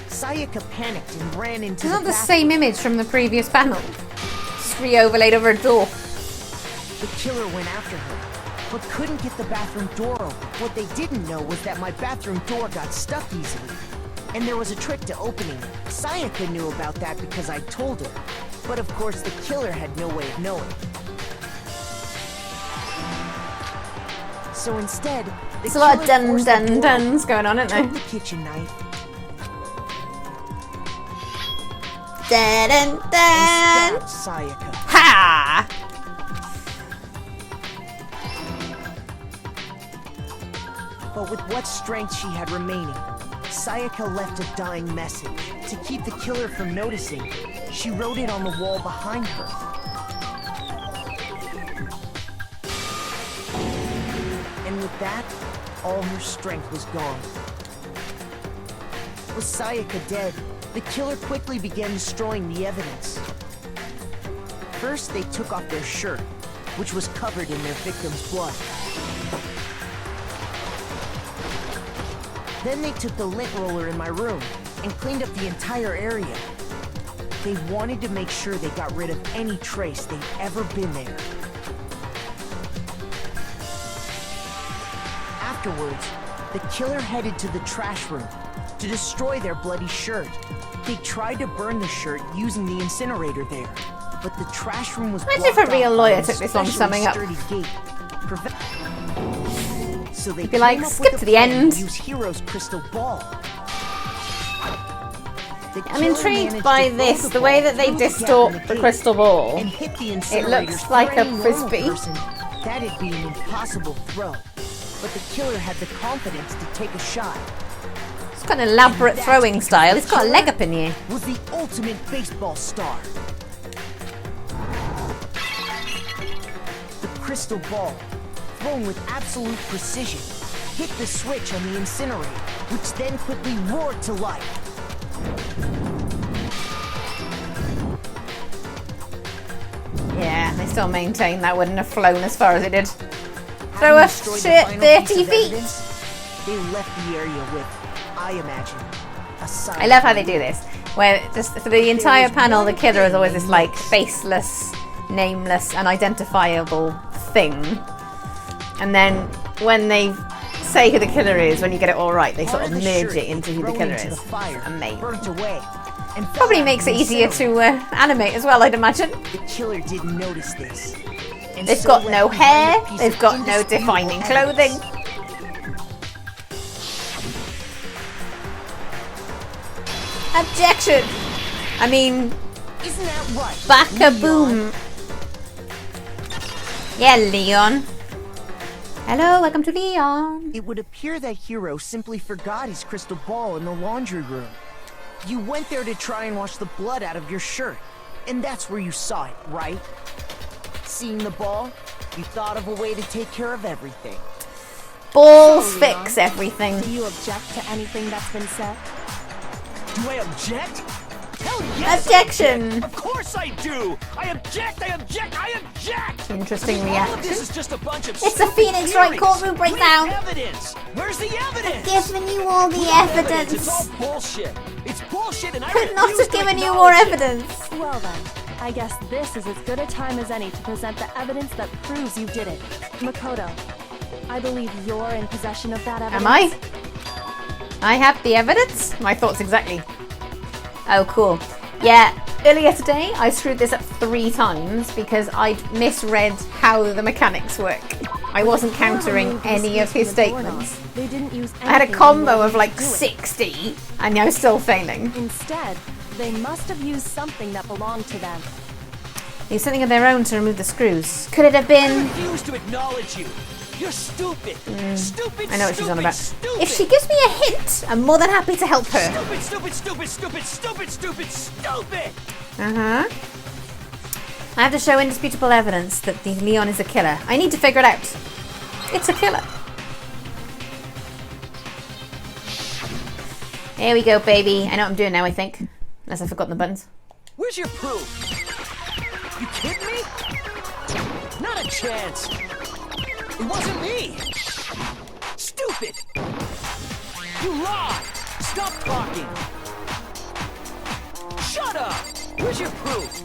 [SPEAKER 4] Sayaka panicked and ran into
[SPEAKER 3] It's not the
[SPEAKER 4] bathroom.
[SPEAKER 3] same image from the previous panel. Just re-overlaid over a door.
[SPEAKER 4] The killer went after her, but couldn't get the bathroom door open. What they didn't know was that my bathroom door got stuck easily, and there was a trick to opening it. Sayaka knew about that because I told her, but of course the killer had no way of knowing. So instead,
[SPEAKER 3] There's a lot of dun dun duns going on, isn't there?
[SPEAKER 4] took the kitchen knife,
[SPEAKER 3] Dun dun
[SPEAKER 4] and
[SPEAKER 3] dun!
[SPEAKER 4] stabbed Sayaka.
[SPEAKER 3] Ha!
[SPEAKER 4] But with what strength she had remaining, Sayaka left a dying message. To keep the killer from noticing, she wrote it on the wall behind her. And with that, all her strength was gone. With Sayaka dead, the killer quickly began destroying the evidence. First, they took off their shirt, which was covered in their victim's blood. Then they took the lint roller in my room and cleaned up the entire area. They wanted to make sure they got rid of any trace they'd ever been there. Afterwards, the killer headed to the trash room to destroy their bloody shirt. They tried to burn the shirt using the incinerator there, but the trash room was
[SPEAKER 3] Imagine if
[SPEAKER 4] blocked
[SPEAKER 3] a real
[SPEAKER 4] off
[SPEAKER 3] lawyer
[SPEAKER 4] by an
[SPEAKER 3] took this long
[SPEAKER 4] especially
[SPEAKER 3] summing up.
[SPEAKER 4] sturdy gate. So they
[SPEAKER 3] He'd be like,
[SPEAKER 4] came up
[SPEAKER 3] skip
[SPEAKER 4] with
[SPEAKER 3] to
[SPEAKER 4] a
[SPEAKER 3] the
[SPEAKER 4] plan
[SPEAKER 3] end.
[SPEAKER 4] Use Hero's crystal ball. The
[SPEAKER 3] I'm
[SPEAKER 4] killer
[SPEAKER 3] intrigued
[SPEAKER 4] managed
[SPEAKER 3] by
[SPEAKER 4] to
[SPEAKER 3] this,
[SPEAKER 4] throw
[SPEAKER 3] the way
[SPEAKER 4] ball
[SPEAKER 3] that they
[SPEAKER 4] through the gap
[SPEAKER 3] distort
[SPEAKER 4] in
[SPEAKER 3] the
[SPEAKER 4] gate
[SPEAKER 3] crystal ball.
[SPEAKER 4] and hit the
[SPEAKER 3] It
[SPEAKER 4] incinerators.
[SPEAKER 3] looks like
[SPEAKER 4] For
[SPEAKER 3] a
[SPEAKER 4] any normal
[SPEAKER 3] frisbee.
[SPEAKER 4] person, that'd be an impossible throw. But the killer had the confidence to take a shot.
[SPEAKER 3] It's got an elaborate throwing style. It's got a leg up in here.
[SPEAKER 4] Was the ultimate baseball star. The crystal ball, thrown with absolute precision, hit the switch on the incinerator, which then quickly roared to life.
[SPEAKER 3] Yeah, they still maintain that wouldn't have flown as far as it did. Throw
[SPEAKER 4] Having
[SPEAKER 3] a
[SPEAKER 4] destroyed the
[SPEAKER 3] shit
[SPEAKER 4] final
[SPEAKER 3] 30
[SPEAKER 4] piece of
[SPEAKER 3] feet.
[SPEAKER 4] evidence, they left the area with, I imagine, a sign.
[SPEAKER 3] I love how they do this. Where just for the entire panel, the killer is always this like faceless, nameless, unidentifiable thing. And then when they say who the killer is, when you get it all right, they sort of merge it into who the killer is. Amazing.
[SPEAKER 4] Burnt away, and fell
[SPEAKER 3] Probably
[SPEAKER 4] out
[SPEAKER 3] makes
[SPEAKER 4] of
[SPEAKER 3] it
[SPEAKER 4] the
[SPEAKER 3] easier to
[SPEAKER 4] incinerator.
[SPEAKER 3] animate as well, I'd imagine.
[SPEAKER 4] The killer didn't notice this. And
[SPEAKER 3] They've
[SPEAKER 4] so
[SPEAKER 3] got
[SPEAKER 4] left
[SPEAKER 3] no
[SPEAKER 4] behind
[SPEAKER 3] hair,
[SPEAKER 4] a piece
[SPEAKER 3] they've
[SPEAKER 4] of
[SPEAKER 3] got no
[SPEAKER 4] indisputable
[SPEAKER 3] defining
[SPEAKER 4] evidence.
[SPEAKER 3] clothing. Objection! I mean,
[SPEAKER 4] Isn't that right?
[SPEAKER 3] back-a-boom. Yeah, Leon. Hello, welcome to Leon.
[SPEAKER 4] It would appear that Hero simply forgot his crystal ball in the laundry room. You went there to try and wash the blood out of your shirt, and that's where you saw it, right? Seeing the ball, you thought of a way to take care of everything.
[SPEAKER 3] Balls
[SPEAKER 13] So,
[SPEAKER 3] fix
[SPEAKER 13] Leon,
[SPEAKER 3] everything.
[SPEAKER 13] Do you object to anything that's been said?
[SPEAKER 11] Do I object? Hell yes!
[SPEAKER 3] Objection.
[SPEAKER 11] Of course I do! I object! I object! I object!
[SPEAKER 3] Interesting
[SPEAKER 11] I mean, all of
[SPEAKER 3] reaction.
[SPEAKER 11] this is just a bunch of
[SPEAKER 3] It's a
[SPEAKER 11] stupid
[SPEAKER 3] Phoenix Wright
[SPEAKER 11] theories.
[SPEAKER 3] courtroom breakdown.
[SPEAKER 11] Where's evidence? Where's the evidence?
[SPEAKER 3] Giving you all the
[SPEAKER 11] Where's
[SPEAKER 3] evidence.
[SPEAKER 11] It's all bullshit. It's bullshit, and I
[SPEAKER 3] Could not
[SPEAKER 11] refuse
[SPEAKER 3] have
[SPEAKER 11] to
[SPEAKER 3] given you more
[SPEAKER 11] acknowledge it.
[SPEAKER 3] evidence.
[SPEAKER 13] Well then, I guess this is as good a time as any to present the evidence that proves you did it. Makoto, I believe you're in possession of that evidence.
[SPEAKER 3] Am I? I have the evidence? My thoughts exactly. Oh, cool. Yeah, earlier today I screwed this up 3 times because I'd misread how the mechanics work. I wasn't countering any of his statements.
[SPEAKER 13] They didn't use
[SPEAKER 3] I had a
[SPEAKER 13] anything
[SPEAKER 3] combo
[SPEAKER 13] in order
[SPEAKER 3] of
[SPEAKER 13] to
[SPEAKER 3] like
[SPEAKER 13] do it.
[SPEAKER 3] 60 and I was still failing.
[SPEAKER 13] Instead, they must have used something that belonged to them.
[SPEAKER 3] Use something of their own to remove the screws. Could it have
[SPEAKER 11] I
[SPEAKER 3] been...
[SPEAKER 11] refuse to acknowledge you. You're stupid. Stupid.
[SPEAKER 3] I know what she's on about.
[SPEAKER 11] Stupid.
[SPEAKER 3] If she gives me a hint, I'm more than happy to help her.
[SPEAKER 11] Stupid, stupid, stupid, stupid, stupid, stupid, stupid.
[SPEAKER 3] Uh-huh. I have to show indisputable evidence that the Leon is a killer. I need to figure it out. It's a killer. Here we go, baby. I know what I'm doing now, I think. Unless I've forgotten the buttons.
[SPEAKER 11] Where's your proof? You kidding me? Not a chance. It wasn't me. Stupid. You lied. Stop talking. Shut up. Where's your proof?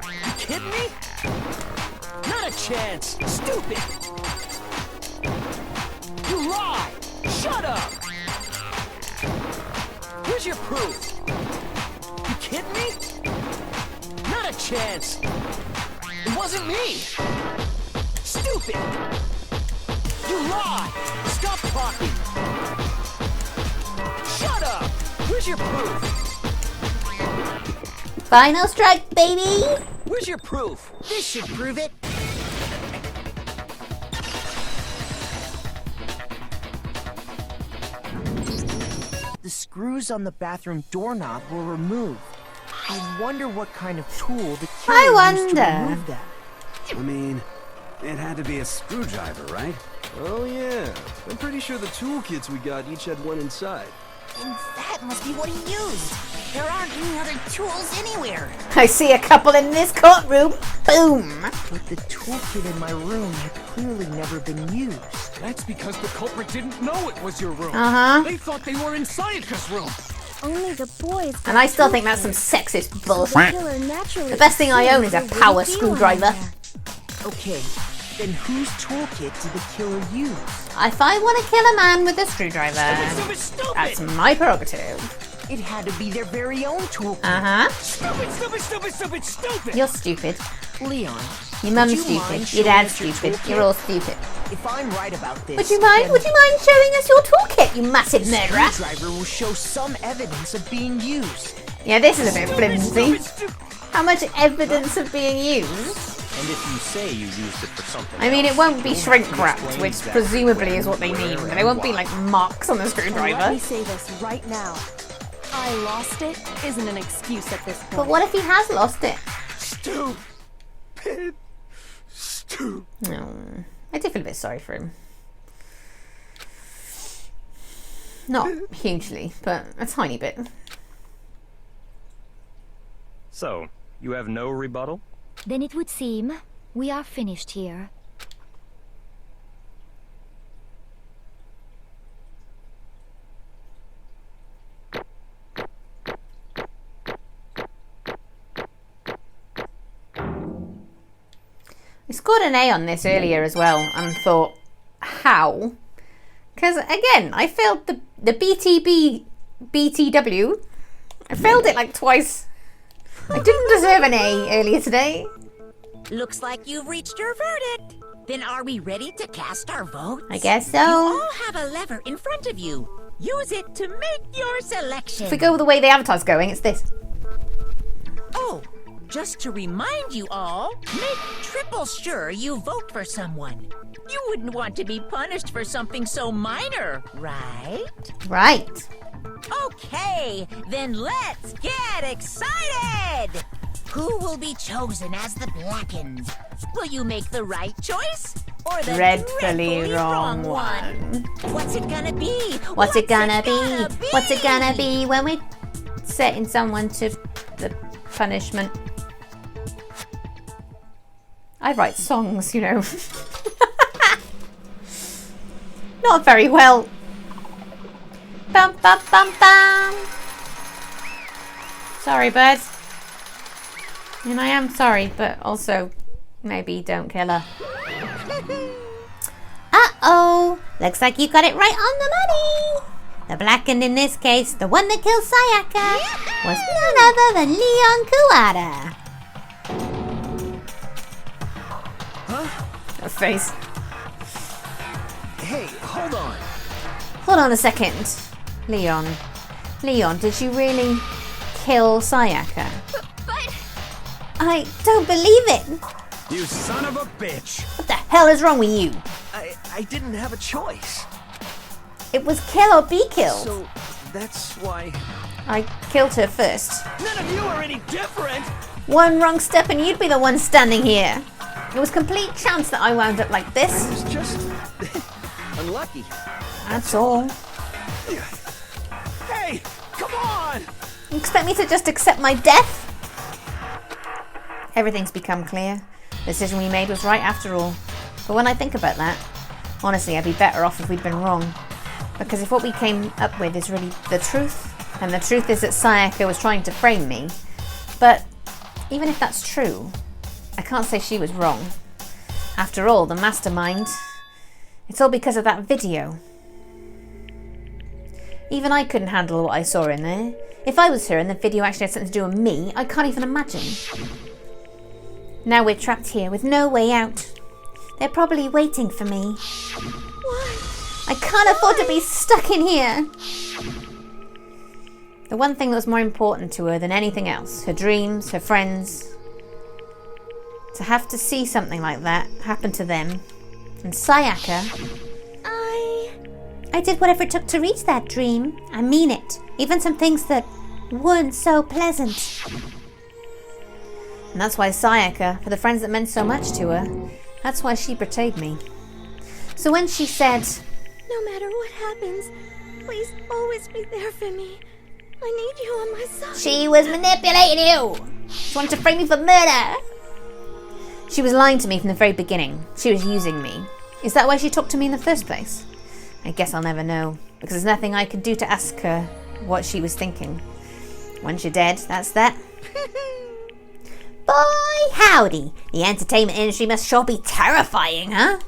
[SPEAKER 11] You kidding me? Not a chance. Stupid. You lied. Shut up. Where's your proof? You kidding me? Not a chance. It wasn't me. Stupid. You lied. Stop talking. Shut up. Where's your proof?
[SPEAKER 3] Final strike, baby!
[SPEAKER 11] Where's your proof?
[SPEAKER 12] This should prove it.
[SPEAKER 4] The screws on the bathroom doorknob were removed. I wonder what kind of tool the killer used to remove that.
[SPEAKER 6] I mean, it had to be a screwdriver, right?
[SPEAKER 16] Oh yeah, I'm pretty sure the toolkits we got each had one inside.
[SPEAKER 12] And that must be what he used. There aren't any other tools anywhere.
[SPEAKER 3] I see a couple in this courtroom. Boom!
[SPEAKER 4] But the toolkit in my room had clearly never been used.
[SPEAKER 15] That's because the culprit didn't know it was your room.
[SPEAKER 3] Uh-huh.
[SPEAKER 15] They thought they were in Sayaka's room.
[SPEAKER 14] Only the boys.
[SPEAKER 3] And I still think that's some sexist bullshit.
[SPEAKER 14] The
[SPEAKER 3] The best thing I own is a power screwdriver.
[SPEAKER 4] Okay, then whose toolkit did the killer use?
[SPEAKER 3] If I want to kill a man with a screwdriver, that's my prerogative.
[SPEAKER 4] It had to be their very own toolkit.
[SPEAKER 3] Uh-huh.
[SPEAKER 11] Stupid.
[SPEAKER 3] You're stupid.
[SPEAKER 4] Leon,
[SPEAKER 3] Your mum's
[SPEAKER 4] would you mind
[SPEAKER 3] stupid. Your
[SPEAKER 4] showing
[SPEAKER 3] dad's
[SPEAKER 4] us your
[SPEAKER 3] stupid.
[SPEAKER 4] toolkit?
[SPEAKER 3] You're all stupid.
[SPEAKER 4] If I'm right about this,
[SPEAKER 3] Would you mind? Would you mind showing us your toolkit, you massive murderer?
[SPEAKER 4] The screwdriver will show some evidence of being used.
[SPEAKER 3] Yeah, this is a bit flimsy. How much evidence of being used?
[SPEAKER 9] And if you say you used it for something
[SPEAKER 3] I mean, it
[SPEAKER 9] else,
[SPEAKER 3] won't be
[SPEAKER 9] you'll
[SPEAKER 3] shrink
[SPEAKER 9] have to
[SPEAKER 3] wrapped,
[SPEAKER 9] explain
[SPEAKER 3] which
[SPEAKER 9] exactly
[SPEAKER 3] presumably is what they
[SPEAKER 9] where
[SPEAKER 3] mean.
[SPEAKER 9] and
[SPEAKER 3] There won't be
[SPEAKER 9] why.
[SPEAKER 3] like marks on the
[SPEAKER 13] And
[SPEAKER 3] screwdriver.
[SPEAKER 13] let me say this right now. I lost it isn't an excuse at this point.
[SPEAKER 3] But what if he has lost it?
[SPEAKER 16] Stupid.
[SPEAKER 3] No, I do feel a bit sorry for him. Not hugely, but a tiny bit.
[SPEAKER 9] So, you have no rebuttal?
[SPEAKER 8] Then it would seem we are finished here.
[SPEAKER 3] I scored an A on this earlier as well and thought, how? Because again, I failed the BTW. I failed it like twice. I didn't deserve an A earlier today.
[SPEAKER 12] Looks like you've reached your verdict. Then are we ready to cast our votes?
[SPEAKER 3] I guess so.
[SPEAKER 12] You all have a lever in front of you. Use it to make your selection.
[SPEAKER 3] If we go with the way the avatar's going, it's this.
[SPEAKER 12] Oh, just to remind you all, make triple sure you vote for someone. You wouldn't want to be punished for something so minor, right?
[SPEAKER 3] Right.
[SPEAKER 12] Okay, then let's get excited! Who will be chosen as the Blackened? Will you make the right choice? Or the
[SPEAKER 3] Dreadfully wrong one.
[SPEAKER 12] What's it gonna be?
[SPEAKER 3] What's it gonna be? What's it gonna be when we're setting someone to the punishment? I write songs, you know. Not very well. Bum bum bum bum. Sorry, birds. And I am sorry, but also maybe don't kill her. Uh-oh. Looks like you got it right on the money. The Blackened in this case, the one that killed Sayaka, was none other than Leon Kuwata.
[SPEAKER 11] Huh?
[SPEAKER 3] Her face.
[SPEAKER 11] Hey, hold on.
[SPEAKER 3] Hold on a second. Leon, did you really kill Sayaka?
[SPEAKER 14] But
[SPEAKER 3] I don't believe it.
[SPEAKER 6] You son of a bitch!
[SPEAKER 3] What the hell is wrong with you?
[SPEAKER 11] I didn't have a choice.
[SPEAKER 3] It was kill or be killed.
[SPEAKER 11] So that's why.
[SPEAKER 3] I killed her first.
[SPEAKER 11] None of you are any different.
[SPEAKER 3] One wrong step and you'd be the one standing here. It was complete chance that I wound up like
[SPEAKER 11] I
[SPEAKER 3] this.
[SPEAKER 11] was just unlucky.
[SPEAKER 3] That's all. You expect me to just accept my death? Everything's become clear. The decision we made was right after all. But when I think about that, honestly, I'd be better off if we'd been wrong. Because if what we came up with is really the truth, and the truth is that Sayaka was trying to frame me, but even if that's true, I can't say she was wrong. After all, the mastermind, it's all because of that video. Even I couldn't handle what I saw in there. If I was her and the video actually had something to do with me, I can't even imagine. Now we're trapped here with no way out. They're probably waiting for me. Why? I can't afford to be stuck in here. The one thing that was more important to her than anything else, her dreams, her friends, to have to see something like that happen to them. And Sayaka... I did whatever it took to reach that dream. I mean it. Even some things that weren't so pleasant. And that's why Sayaka, for the friends that meant so much to her, that's why she betrayed me. So when she said,
[SPEAKER 14] No matter what happens, please always be there for me. I need you on my side.
[SPEAKER 3] She was manipulating you. She wanted to frame me for murder. She was lying to me from the very beginning. She was using me. Is that why she talked to me in the first place? I guess I'll never know, because there's nothing I could do to ask her what she was thinking. Once you're dead, that's that. Boy, howdy. The entertainment industry must sure be terrifying, huh?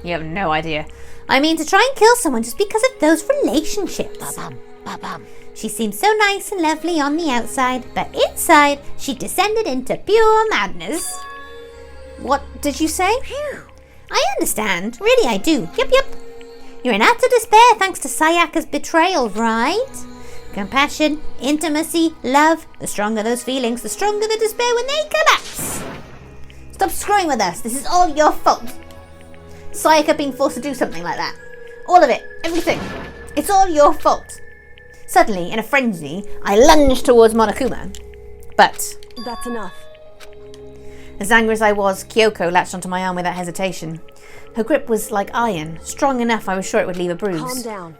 [SPEAKER 3] You have no idea. I mean, to try and kill someone just because of those relationships. Ba-bum, ba-bum. She seemed so nice and lovely on the outside, but inside, she descended into pure madness. What did you say? I understand. Really, I do. Yep. You're in utter despair thanks to Sayaka's betrayal, right? Compassion, intimacy, love. The stronger those feelings, the stronger the despair when they collapse. Stop screwing with us. This is all your fault. Sayaka being forced to do something like that. All of it. Everything. It's all your fault. Suddenly, in a frenzy, I lunged towards Monokuma. But...
[SPEAKER 13] That's enough.
[SPEAKER 3] As angry as I was, Kyoko latched onto my arm without hesitation. Her grip was like iron, strong enough I was sure it would leave a bruise.
[SPEAKER 13] Calm down.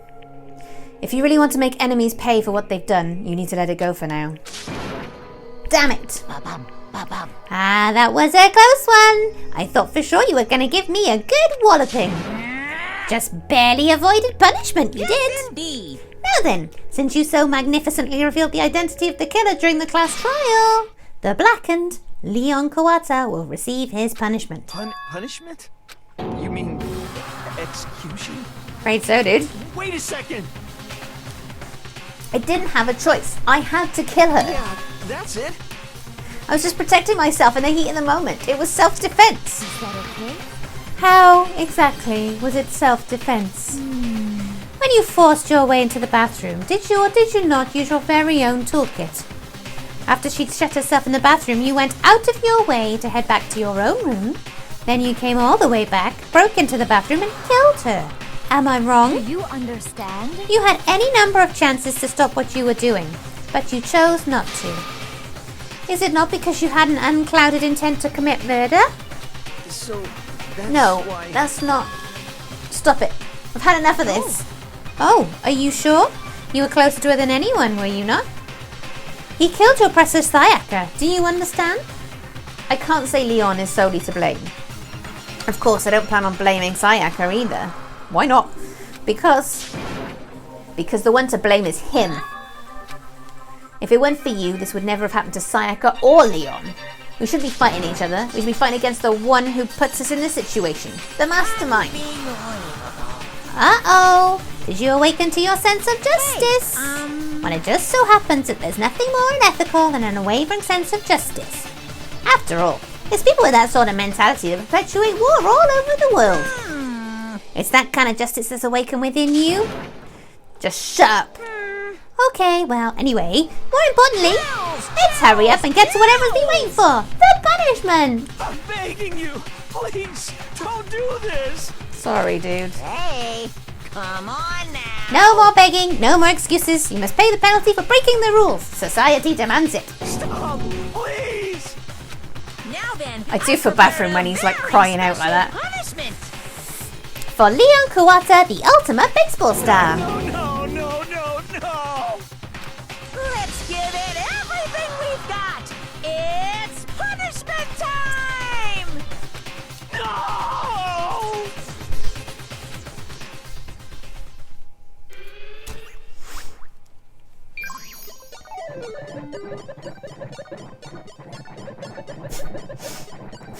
[SPEAKER 3] If you really want to make enemies pay for what they've done, you need to let it go for now. Damn it! Ah, that was a close one. I thought for sure you were going to give me a good walloping. Just barely avoided punishment, you did.
[SPEAKER 12] Indeed.
[SPEAKER 3] Now then, since you so magnificently revealed the identity of the killer during the class trial, the blackened Leon Kawata will receive his punishment.
[SPEAKER 11] Punishment? You mean execution?
[SPEAKER 3] Afraid so, dude.
[SPEAKER 11] Wait a second!
[SPEAKER 3] I didn't have a choice. I had to kill her.
[SPEAKER 11] Yeah, that's it.
[SPEAKER 3] I was just protecting myself in the heat of the moment. It was self-defense.
[SPEAKER 14] Is that okay?
[SPEAKER 3] How exactly was it self-defense? When you forced your way into the bathroom, did you or did you not use your very own toolkit? After she'd shut herself in the bathroom, you went out of your way to head back to your own room. Then you came all the way back, broke into the bathroom and killed her. Am I wrong?
[SPEAKER 14] Do you understand?
[SPEAKER 3] You had any number of chances to stop what you were doing, but you chose not to. Is it not because you had an unclouded intent to commit murder?
[SPEAKER 11] So, that's
[SPEAKER 3] No,
[SPEAKER 11] why...
[SPEAKER 3] that's not... Stop it. I've had enough of this. Oh, are you sure? You were closer to her than anyone, were you not? He killed your precious Sayaka. Do you understand? I can't say Leon is solely to blame. Of course, I don't plan on blaming Sayaka either. Why not? Because the one to blame is him. If it weren't for you, this would never have happened to Sayaka or Leon. We shouldn't be fighting each other. We should be fighting against the one who puts us in this situation. The mastermind. Uh-oh. Did you awaken to your sense of justice? Well, it just so happens that there's nothing more unethical than an unwavering sense of justice. After all, it's people with that sort of mentality that perpetuate war all over the world. It's that kind of justice that's awakened within you. Just shut up. Okay, well, anyway, more importantly, let's hurry up and get to whatever's been waiting for. The punishment.
[SPEAKER 11] I'm begging you, please, don't do this.
[SPEAKER 3] Sorry, dude.
[SPEAKER 12] Hey, come on now.
[SPEAKER 3] No more begging, no more excuses. You must pay the penalty for breaking the rules. Society demands it.
[SPEAKER 11] Stop, please.
[SPEAKER 12] Now then,
[SPEAKER 3] I do feel bad for him when he's like crying out like that.
[SPEAKER 12] punishment.
[SPEAKER 3] For Leon Kawata, the ultimate baseball star.
[SPEAKER 11] No.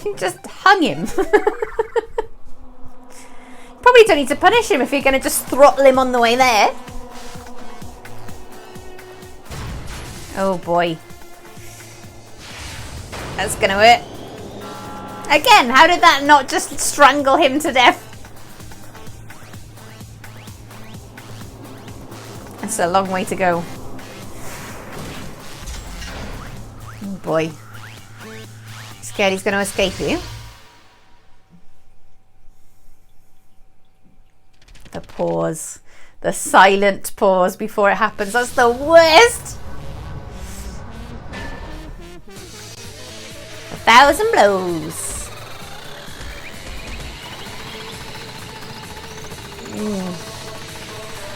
[SPEAKER 3] You just hung him. Probably don't need to punish him if you're going to just throttle him on the way there. Oh boy. That's going to hurt. Again, how did that not just strangle him to death? That's a long way to go. Oh boy. Scared he's going to escape you. The pause. The silent pause before it happens. That's the worst. 1,000 blows.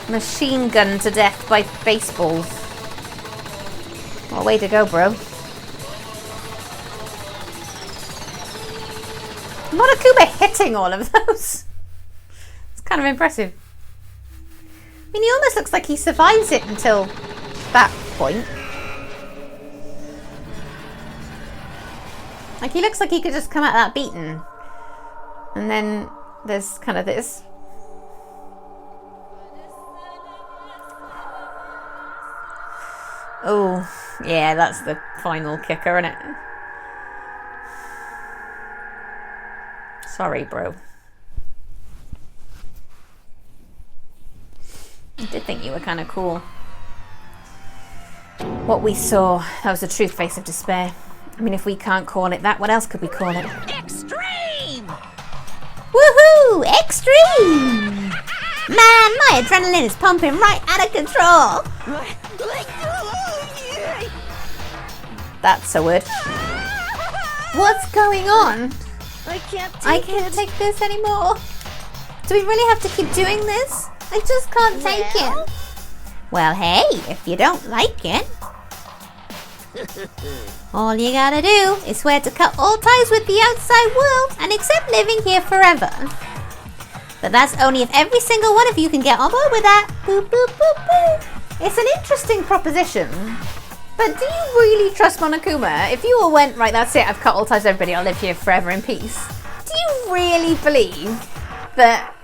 [SPEAKER 3] Machine gun to death by baseballs. What a way to go, bro. Monokuma hitting all of those. It's kind of impressive. I mean, he almost looks like he survives it until that point. Like, he looks like he could just come out that beaten. And then there's kind of this. Oh, yeah, that's the final kicker, isn't it? Sorry, bro. I did think you were kind of cool. What we saw, that was the true face of despair. I mean, if we can't call it that, what else could we call it?
[SPEAKER 12] Extreme!
[SPEAKER 3] Woohoo! Extreme! Man, my adrenaline is pumping right out of control. That's a word. What's going on?
[SPEAKER 14] I can't
[SPEAKER 3] take this anymore. Do we really have to keep doing this? I just can't take it. Well, hey, if you don't like it, all you gotta do is swear to cut all ties with the outside world and accept living here forever. But that's only if every single one of you can get on board with that. Boop, boop, boop, boop. It's an interesting proposition. But do you really trust Monokuma? If you all went, right, that's it, I've cut all ties with everybody, I'll live here forever in peace. Do you really believe that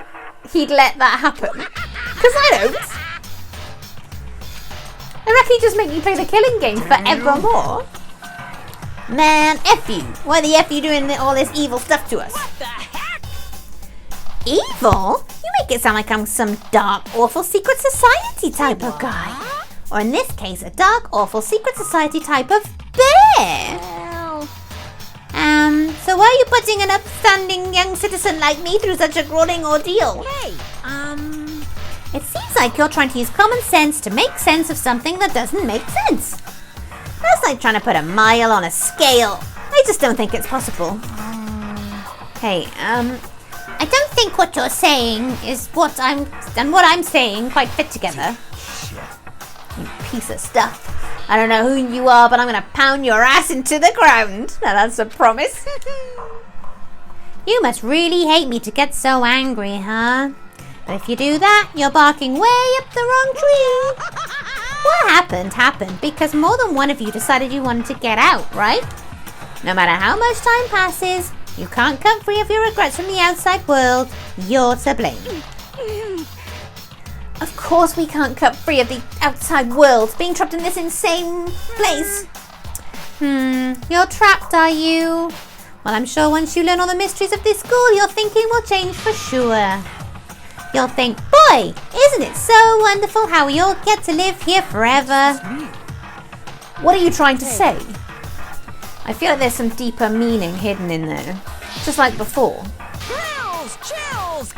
[SPEAKER 3] he'd let that happen? Because I don't. I reckon he'd just make you play the killing game forevermore. Man, F you. Why the F you doing all this evil stuff to us?
[SPEAKER 12] What the heck?
[SPEAKER 3] Evil? You make it sound like I'm some dark, awful secret society type of guy. Or in this case, a dark, awful secret society type of bear. So why are you putting an upstanding young citizen like me through such a grueling ordeal?
[SPEAKER 12] Hey,
[SPEAKER 3] It seems like you're trying to use common sense to make sense of something that doesn't make sense. That's like trying to put a mile on a scale. I just don't think it's possible. Hey, I don't think what you're saying is what I'm saying quite fit together. You piece of stuff. I don't know who you are, but I'm gonna pound your ass into the ground. Now that's a promise. You must really hate me to get so angry, huh? But if you do that, you're barking way up the wrong tree. What happened because more than one of you decided you wanted to get out, right? No matter how much time passes, you can't come free of your regrets from the outside world. You're to blame. Of course we can't cut free of the outside world, being trapped in this insane place. You're trapped, are you? Well, I'm sure once you learn all the mysteries of this school, your thinking will change for sure. You'll think, boy, isn't it so wonderful how we all get to live here forever? What are you trying to say? I feel like there's some deeper meaning hidden in there, just like before.
[SPEAKER 12] Chills,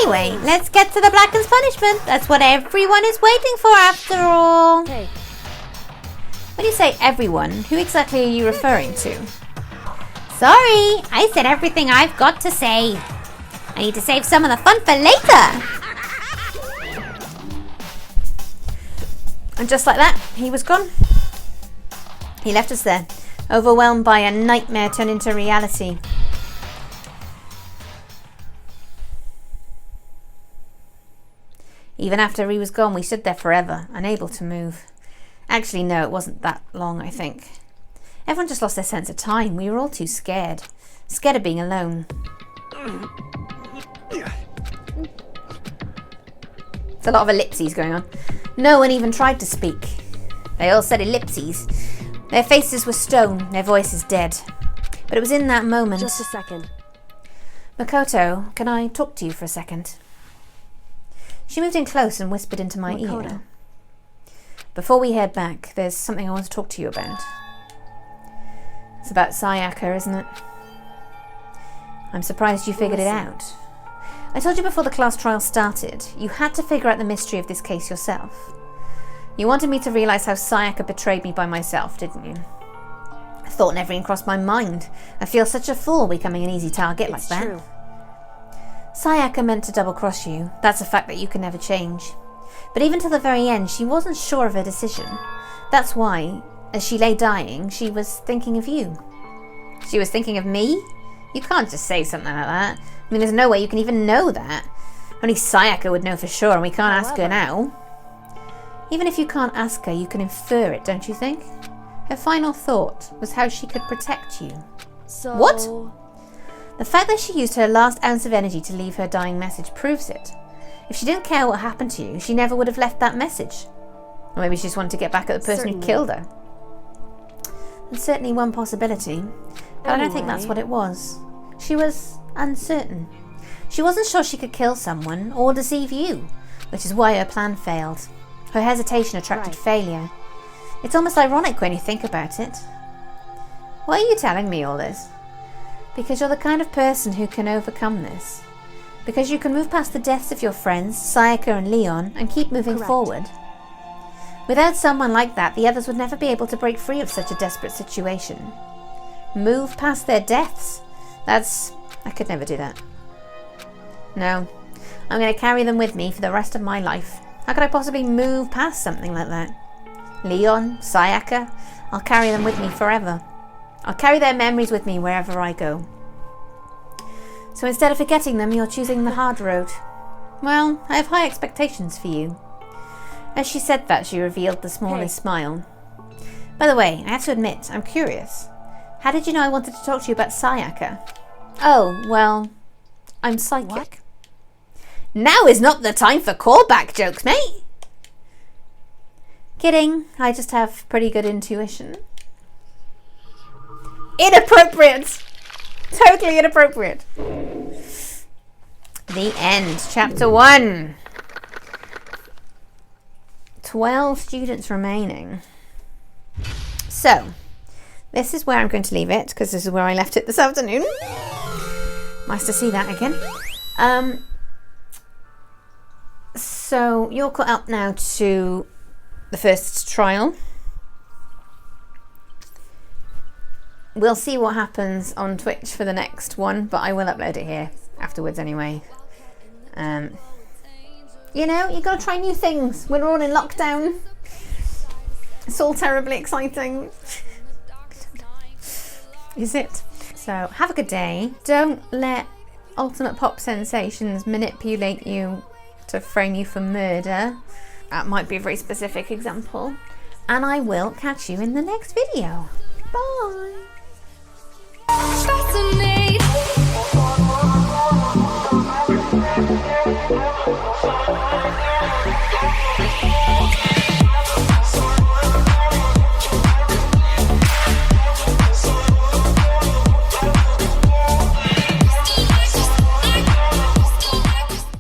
[SPEAKER 3] Anyway, let's get to the Blacken's punishment. That's what everyone is waiting for after all.
[SPEAKER 13] Hey.
[SPEAKER 3] When you say everyone, who exactly are you referring to? Sorry, I said everything I've got to say. I need to save some of the fun for later. And just like that, he was gone. He left us there, overwhelmed by a nightmare turned into reality. Even after he was gone, we stood there forever, unable to move. Actually, no, it wasn't that long, I think. Everyone just lost their sense of time. We were all too scared. Scared of being alone. There's a lot of ellipses going on. No one even tried to speak. They all said ellipses. Their faces were stone, their voices dead. But it was in that moment...
[SPEAKER 13] Just a second.
[SPEAKER 3] Makoto, can I talk to you for a second? She moved in close and whispered into my ear. Before we head back, there's something I want to talk to you about. It's about Sayaka, isn't it? I'm surprised you figured it out. I told you before the class trial started, you had to figure out the mystery of this case yourself. You wanted me to realise how Sayaka betrayed me by myself, didn't you? A thought never even crossed my mind. I feel such a fool becoming an easy target like that. True. Sayaka meant to double-cross you. That's a fact that you can never change. But even till the very end, she wasn't sure of her decision. That's why, as she lay dying, she was thinking of you. She was thinking of me? You can't just say something like that. I mean, there's no way you can even know that. Only Sayaka would know for sure, and we can't ask her now. Even if you can't ask her, you can infer it, don't you think? Her final thought was how she could protect you.
[SPEAKER 13] So...
[SPEAKER 3] What? The fact that she used her last ounce of energy to leave her dying message proves it. If she didn't care what happened to you, she never would have left that message. Or maybe she just wanted to get back at the person who killed her. There's certainly one possibility, but I don't think that's what it was. She was uncertain. She wasn't sure she could kill someone or deceive you, which is why her plan failed. Her hesitation attracted failure. It's almost ironic when you think about it. Why are you telling me all this? Because you're the kind of person who can overcome this. Because you can move past the deaths of your friends, Sayaka and Leon, and keep moving forward. Without someone like that, the others would never be able to break free of such a desperate situation. Move past their deaths? I could never do that. No. I'm going to carry them with me for the rest of my life. How could I possibly move past something like that? Leon, Sayaka, I'll carry them with me forever. I'll carry their memories with me wherever I go. So instead of forgetting them, you're choosing the hard road. Well, I have high expectations for you. As she said that, she revealed the smallest smile. By the way, I have to admit, I'm curious. How did you know I wanted to talk to you about Sayaka? Oh, well, I'm psychic. What? Now is not the time for callback jokes, mate! Kidding, I just have pretty good intuition. Inappropriate! Totally inappropriate. The end. Chapter 1. 12 students remaining. So, this is where I'm going to leave it, because this is where I left it this afternoon. Nice to see that again. So, you're caught up now to the first trial. We'll see what happens on Twitch for the next one, but I will upload it here afterwards anyway. You know, you gotta try new things. We're all in lockdown. It's all terribly exciting. Is it? So, have a good day. Don't let Ultimate Pop Sensations manipulate you to frame you for murder. That might be a very specific example. And I will catch you in the next video. Bye! Fascinating.